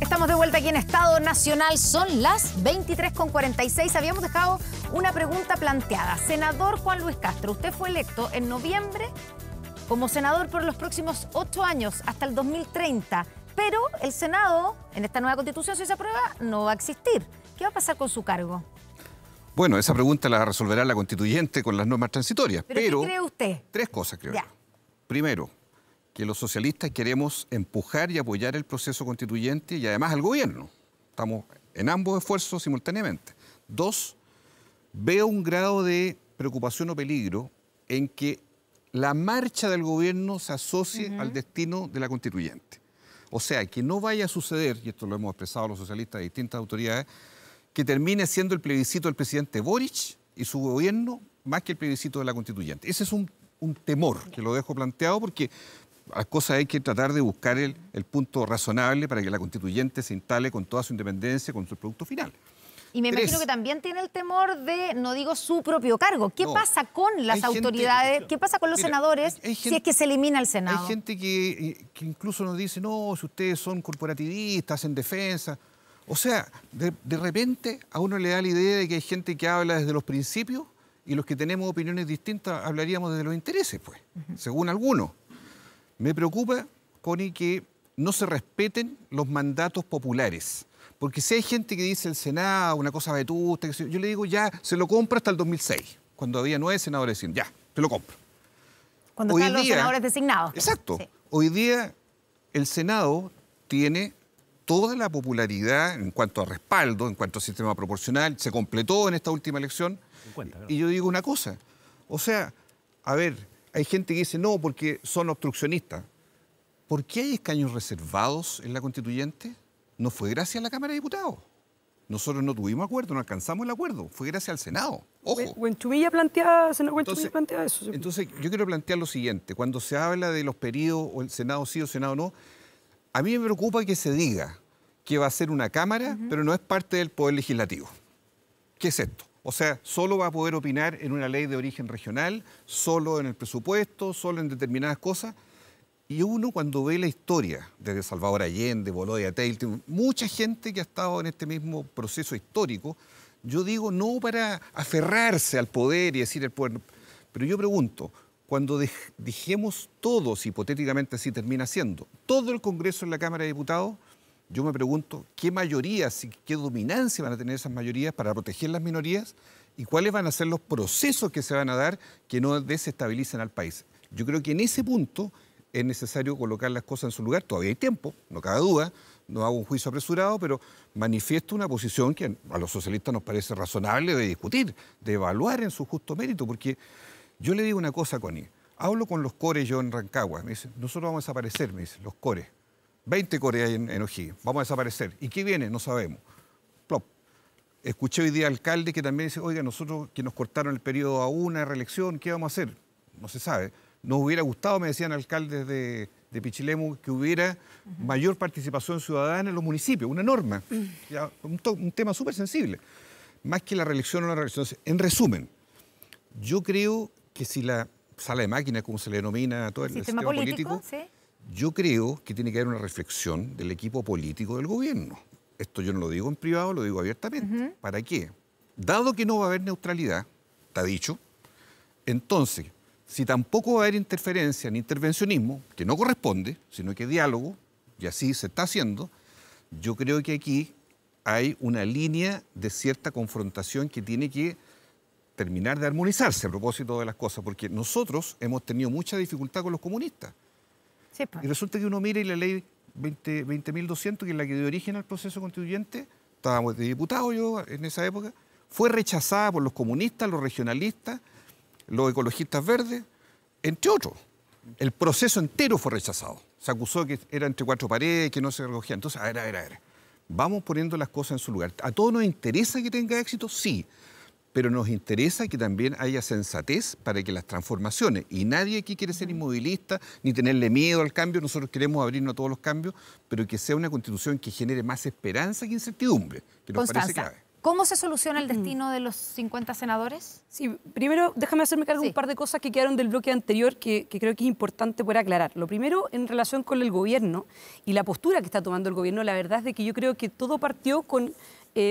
B: Estamos de vuelta aquí en Estado Nacional, son las 23:46. Habíamos dejado una pregunta planteada. Senador Juan Luis Castro, usted fue electo en noviembre como senador por los próximos 8 años, hasta el 2030. Pero el Senado, en esta nueva Constitución, si se aprueba, no va a existir. ¿Qué va a pasar con su cargo?
P: Bueno, esa pregunta la resolverá la constituyente con las normas transitorias.
B: ¿Pero qué cree usted?
P: 3 cosas, creo yo. Primero, que los socialistas queremos empujar y apoyar el proceso constituyente y además al gobierno. Estamos en ambos esfuerzos simultáneamente. 2, veo un grado de preocupación o peligro en que la marcha del gobierno se asocie al destino de la constituyente. O sea, que no vaya a suceder, y esto lo hemos expresado los socialistas de distintas autoridades, que termine siendo el plebiscito del presidente Boric y su gobierno más que el plebiscito de la constituyente. Ese es un temor que lo dejo planteado porque las cosas hay que tratar de buscar el punto razonable para que la constituyente se instale con toda su independencia, con su producto final.
B: Y me imagino que también tiene el temor de, no digo su propio cargo. ¿Qué pasa con las autoridades? ¿Qué pasa con los senadores si es que se elimina el Senado?
P: Hay gente que incluso nos dice, no, si ustedes son corporativistas, en defensa. O sea, de repente a uno le da la idea de que hay gente que habla desde los principios y los que tenemos opiniones distintas hablaríamos desde los intereses, pues, según algunos. Me preocupa, Connie, que no se respeten los mandatos populares. Porque si hay gente que dice el Senado, una cosa vetusta, yo le digo ya, se lo compro hasta el 2006, cuando había 9 senadores diciendo, ya, te lo compro.
B: Cuando están los senadores designados.
P: Exacto.
B: Sí.
P: Hoy día el Senado tiene toda la popularidad en cuanto a respaldo, en cuanto a sistema proporcional, se completó en esta última elección. 50, y yo digo una cosa, o sea, a ver, hay gente que dice no porque son obstruccionistas. ¿Por qué hay escaños reservados en la constituyente? No fue gracias a la Cámara de Diputados. Nosotros no tuvimos acuerdo, no alcanzamos el acuerdo. Fue gracias al Senado. Ojo.
M: Huenchumilla plantea eso.
P: Entonces, yo quiero plantear lo siguiente. Cuando se habla de los periodos, o el Senado sí o Senado no, a mí me preocupa que se diga que va a ser una Cámara, pero no es parte del Poder Legislativo. ¿Qué es esto? O sea, solo va a poder opinar en una ley de origen regional, solo en el presupuesto, solo en determinadas cosas. Y uno cuando ve la historia desde Salvador Allende, Bolonia Tail, mucha gente que ha estado en este mismo proceso histórico, yo digo no para aferrarse al poder y decir el poder, pero yo pregunto, cuando dejemos todos, hipotéticamente así termina siendo, todo el Congreso en la Cámara de Diputados, yo me pregunto qué mayorías y qué dominancia van a tener esas mayorías para proteger las minorías y cuáles van a ser los procesos que se van a dar que no desestabilicen al país. Yo creo que en ese punto es necesario colocar las cosas en su lugar. Todavía hay tiempo, no cabe duda, no hago un juicio apresurado, pero manifiesto una posición que a los socialistas nos parece razonable de discutir, de evaluar en su justo mérito, porque yo le digo una cosa, Connie, hablo con los cores yo en Rancagua, me dicen, nosotros vamos a desaparecer, me dicen, los cores. 20 cores hay en O'Higgins, vamos a desaparecer. ¿Y qué viene? No sabemos. Plop. Escuché hoy día alcalde que también dice, oiga, nosotros que nos cortaron el periodo a una reelección, ¿qué vamos a hacer? No se sabe. Nos hubiera gustado, me decían alcaldes de Pichilemu, que hubiera mayor participación ciudadana en los municipios, una norma, ya, un tema súper sensible, más que la reelección o la reelección. En resumen, yo creo que si la sala de máquinas, como se le denomina a todo el sistema político, ¿sí? Yo creo que tiene que haber una reflexión del equipo político del gobierno. Esto yo no lo digo en privado, lo digo abiertamente. ¿Para qué? Dado que no va a haber neutralidad, está dicho, entonces, si tampoco va a haber interferencia ni intervencionismo, que no corresponde, sino que diálogo, y así se está haciendo, yo creo que aquí hay una línea de cierta confrontación que tiene que terminar de armonizarse a propósito de las cosas, porque nosotros hemos tenido mucha dificultad con los comunistas. Sí, pues. Y resulta que uno mira y la ley 20.200, que es la que dio origen al proceso constituyente, estábamos de diputado yo en esa época, fue rechazada por los comunistas, los regionalistas, los ecologistas verdes, entre otros. El proceso entero fue rechazado. Se acusó que era entre cuatro paredes, que no se recogía. Entonces, a ver. Vamos poniendo las cosas en su lugar. ¿A todos nos interesa que tenga éxito? Sí. Pero nos interesa que también haya sensatez para que las transformaciones, y nadie aquí quiere ser inmovilista ni tenerle miedo al cambio, nosotros queremos abrirnos a todos los cambios, pero que sea una constitución que genere más esperanza que incertidumbre, que nos parece clave.
B: ¿Cómo se soluciona el destino de los 50 senadores?
M: Sí, primero déjame hacerme cargo de un par de cosas que quedaron del bloque anterior que creo que es importante poder aclarar. Lo primero, en relación con el gobierno y la postura que está tomando el gobierno, la verdad es de que yo creo que todo partió con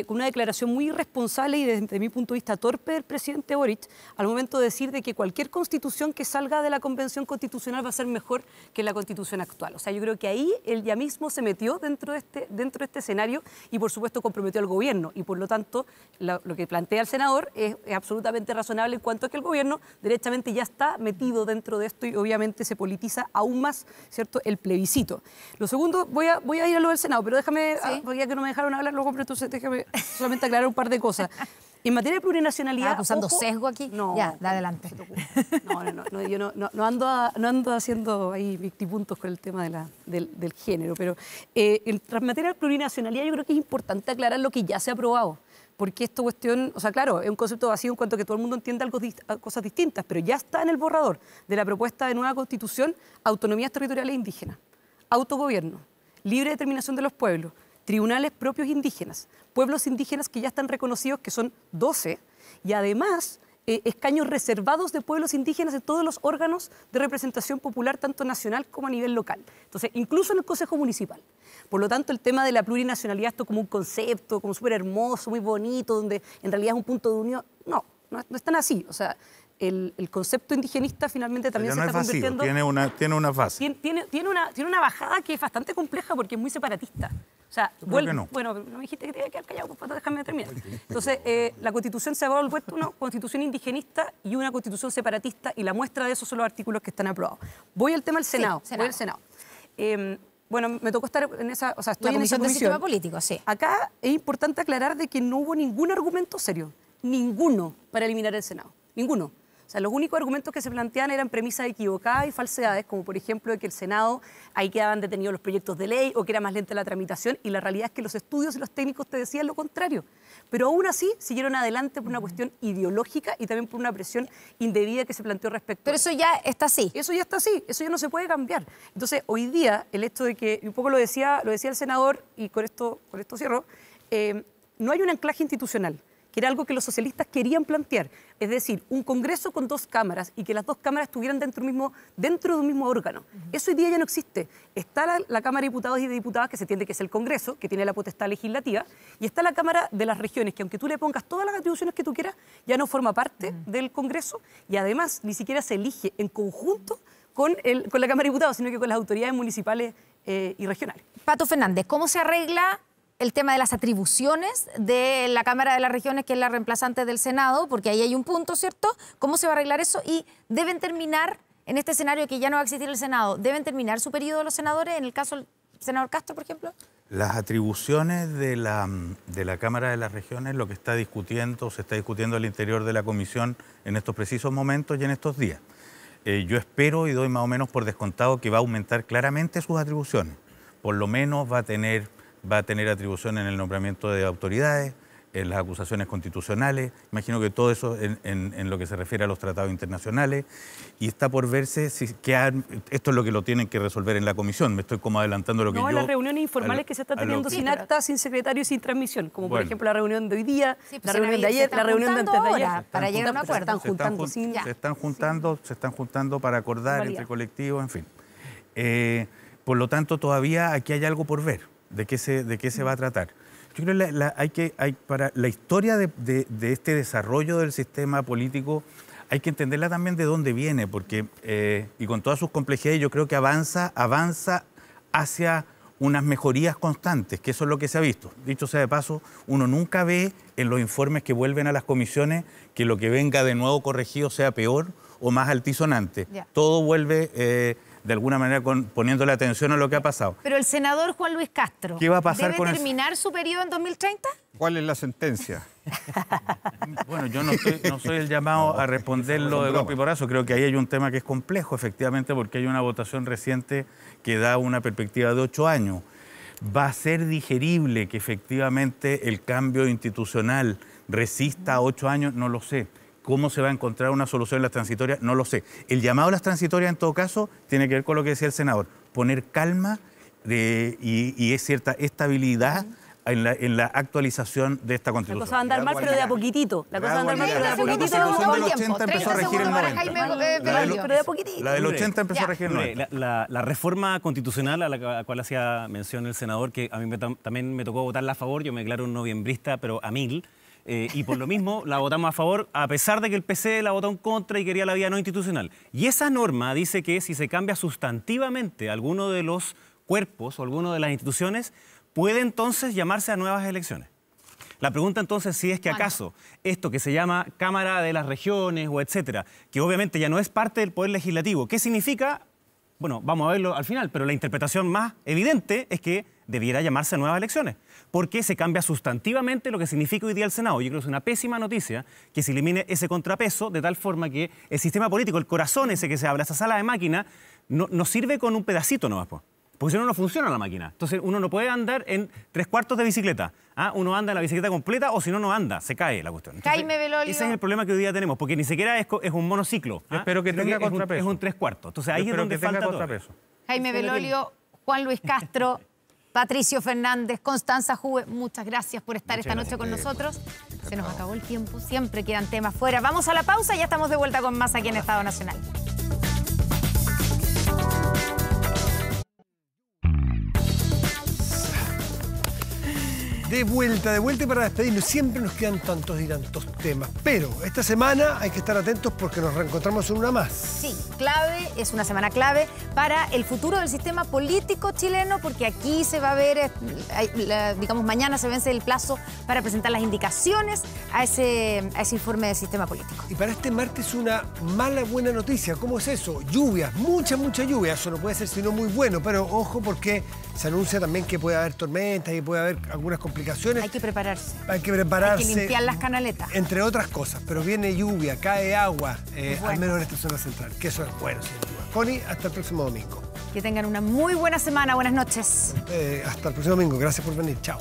M: una declaración muy irresponsable y desde mi punto de vista torpe del presidente Boric al momento de decir de que cualquier constitución que salga de la Convención Constitucional va a ser mejor que la Constitución actual. O sea, yo creo que ahí él ya mismo se metió dentro de este escenario y por supuesto comprometió al gobierno y por lo tanto lo que plantea el senador es absolutamente razonable en cuanto a que el gobierno derechamente ya está metido dentro de esto y obviamente se politiza aún más, ¿cierto?, el plebiscito. Lo segundo, voy a ir a lo del Senado, pero déjame, porque ya que no me dejaron hablar luego, entonces déjame solamente aclarar un par de cosas. En materia de plurinacionalidad...
B: ¿Estás acusando sesgo aquí?
M: No.
B: Ya, adelante.
M: No, yo no ando haciendo ahí victipuntos con el tema del género, pero en materia de plurinacionalidad yo creo que es importante aclarar lo que ya se ha aprobado. Porque esta cuestión, o sea, claro, es un concepto vacío en cuanto a que todo el mundo entienda cosas distintas, pero ya está en el borrador de la propuesta de nueva constitución, autonomías territoriales indígenas, autogobierno, libre determinación de los pueblos, tribunales propios indígenas, pueblos indígenas que ya están reconocidos, que son 12, y además escaños reservados de pueblos indígenas en todos los órganos de representación popular, tanto nacional como a nivel local. Entonces, incluso en el Consejo Municipal. Por lo tanto, el tema de la plurinacionalidad, esto como un concepto, como súper hermoso, muy bonito, donde en realidad es un punto de unión, no es tan así. O sea, el concepto indigenista finalmente también se está convirtiendo...
O: Tiene una fase.
M: Tiene una bajada que es bastante compleja porque es muy separatista. O sea, bueno, no me dijiste que te iba a quedar callado, pues déjame terminar. Entonces, la Constitución se ha vuelto una Constitución indigenista y una Constitución separatista, y la muestra de eso son los artículos que están aprobados. Voy al tema del Senado. Sí, voy al Senado. Bueno, me tocó estar en esa... O sea, estoy en esa comisión.
B: Sistema político, sí.
M: Acá es importante aclarar de que no hubo ningún argumento serio, ninguno, para eliminar el Senado. Ninguno. O sea, los únicos argumentos que se planteaban eran premisas equivocadas y falsedades, como por ejemplo de que el Senado, ahí quedaban detenidos los proyectos de ley o que era más lenta la tramitación, y la realidad es que los estudios y los técnicos te decían lo contrario. Pero aún así siguieron adelante por una cuestión ideológica y también por una presión indebida que se planteó respecto.
B: Pero eso ya está así.
M: Eso ya está así, eso ya no se puede cambiar. Entonces, hoy día, el hecho de que, un poco lo decía el senador, y con esto cierro, no hay un anclaje institucional que era algo que los socialistas querían plantear, es decir, un Congreso con 2 cámaras y que las 2 cámaras estuvieran dentro de un mismo órgano. Eso hoy día ya no existe. Está la Cámara de Diputados y de Diputadas, que se entiende que es el Congreso, que tiene la potestad legislativa, y está la Cámara de las Regiones, que aunque tú le pongas todas las atribuciones que tú quieras, ya no forma parte del Congreso, y además ni siquiera se elige en conjunto con la Cámara de Diputados, sino que con las autoridades municipales y regionales.
B: Pato Fernández, ¿cómo se arregla el tema de las atribuciones de la Cámara de las Regiones, que es la reemplazante del Senado? Porque ahí hay un punto, ¿cierto? ¿Cómo se va a arreglar eso? Y deben terminar, en este escenario que ya no va a existir el Senado, ¿deben terminar su periodo los senadores, en el caso del senador Castro, por ejemplo?
O: Las atribuciones de la Cámara de las Regiones, lo que se está discutiendo al interior de la comisión en estos precisos momentos y en estos días. Yo espero y doy más o menos por descontado que va a aumentar claramente sus atribuciones. Por lo menos va a tener atribución en el nombramiento de autoridades, en las acusaciones constitucionales, imagino que todo eso en lo que se refiere a los tratados internacionales, y está por verse esto es lo que lo tienen que resolver en la comisión. Me estoy como adelantando lo que
M: No, las reuniones informales que se están teniendo sin acta, sin secretario y sin transmisión, como por ejemplo la reunión de hoy día, la reunión de ayer, la reunión de antes de ayer.
B: Para llegar a un acuerdo.
O: Se están juntando para acordar entre colectivos, en fin. Por lo tanto, todavía aquí hay algo por ver de qué se va a tratar. Yo creo que para la historia de este desarrollo del sistema político hay que entenderla también de dónde viene, porque, y con todas sus complejidades, yo creo que avanza hacia unas mejorías constantes, que eso es lo que se ha visto. Dicho sea de paso, uno nunca ve en los informes que vuelven a las comisiones que lo que venga de nuevo corregido sea peor o más altisonante. Todo vuelve... de alguna manera poniéndole atención a lo que ha pasado.
B: Pero el senador Juan Luis Castro,
O: ¿qué va a pasar
B: ¿debe terminar su periodo en 2030?
P: ¿Cuál es la sentencia?
O: Bueno, yo no soy el llamado a responderlo de golpe y porrazo. Creo que ahí hay un tema que es complejo, efectivamente, porque hay una votación reciente que da una perspectiva de 8 años. ¿Va a ser digerible que efectivamente el cambio institucional resista a 8 años? No lo sé. ¿Cómo se va a encontrar una solución en las transitorias? No lo sé. El llamado a las transitorias, en todo caso, tiene que ver con lo que decía el senador. Poner calma y es cierta estabilidad en la actualización de esta Constitución.
M: La cosa va a andar mal, pero de a poquitito. La cosa va a andar mal, pero de a poquitito.
O: La Constitución del 80 empezó a regir el 90.
M: Pero de a poquitito.
O: La del 80 empezó a regir el 90.
N: La reforma constitucional a la cual hacía mención el senador, que a mí también me tocó votarla a favor, yo me declaro un noviembrista, pero a 1000. Y por lo mismo la votamos a favor, a pesar de que el PC la votó en contra y quería la vía no institucional. Y esa norma dice que si se cambia sustantivamente alguno de los cuerpos o alguno de las instituciones, puede entonces llamarse a nuevas elecciones. La pregunta entonces si es que acaso esto que se llama Cámara de las Regiones o etcétera, que obviamente ya no es parte del Poder Legislativo, ¿qué significa? Bueno, vamos a verlo al final, pero la interpretación más evidente es que debiera llamarse a nuevas elecciones, porque se cambia sustantivamente lo que significa hoy día el Senado. Yo creo que es una pésima noticia que se elimine ese contrapeso de tal forma que el sistema político, el corazón ese que se habla, esa sala de máquina, no sirve con un pedacito nomás, porque si no, no funciona la máquina. Entonces uno no puede andar en 3/4 de bicicleta. Uno anda en la bicicleta completa o si no, no anda, se cae la cuestión. Entonces,
B: Jaime Belolio.
N: ese es el problema que hoy día tenemos, porque ni siquiera es un monociclo.
O: Espero que tenga contrapeso.
N: Es un 3/4. Entonces ahí es donde falta contrapeso.
B: Jaime Belolio, Juan Luis Castro, Patricio Fernández, Constanza Juve, muchas gracias por estar esta noche con nosotros. Se nos acabó el tiempo, siempre quedan temas fuera. Vamos a la pausa y ya estamos de vuelta con más aquí en Estado Nacional.
A: De vuelta y para despedirnos. Siempre nos quedan tantos y tantos temas. Pero esta semana hay que estar atentos porque nos reencontramos en una más.
B: Sí, clave, es una semana clave para el futuro del sistema político chileno, porque aquí se va a ver, digamos, mañana se vence el plazo para presentar las indicaciones a ese informe del sistema político.
A: Y para este martes una buena noticia. ¿Cómo es eso? Lluvias, mucha lluvia. Eso no puede ser sino muy bueno, pero ojo porque se anuncia también que puede haber tormentas y puede haber algunas complicaciones.
B: Hay que prepararse.
A: Hay que prepararse.
B: Hay que limpiar las canaletas.
A: Entre otras cosas, pero viene lluvia, cae agua, al menos en esta zona central, que eso es bueno, sin duda. Connie, hasta el próximo domingo.
B: Que tengan una muy buena semana. Buenas noches.
A: Hasta el próximo domingo. Gracias por venir. Chao.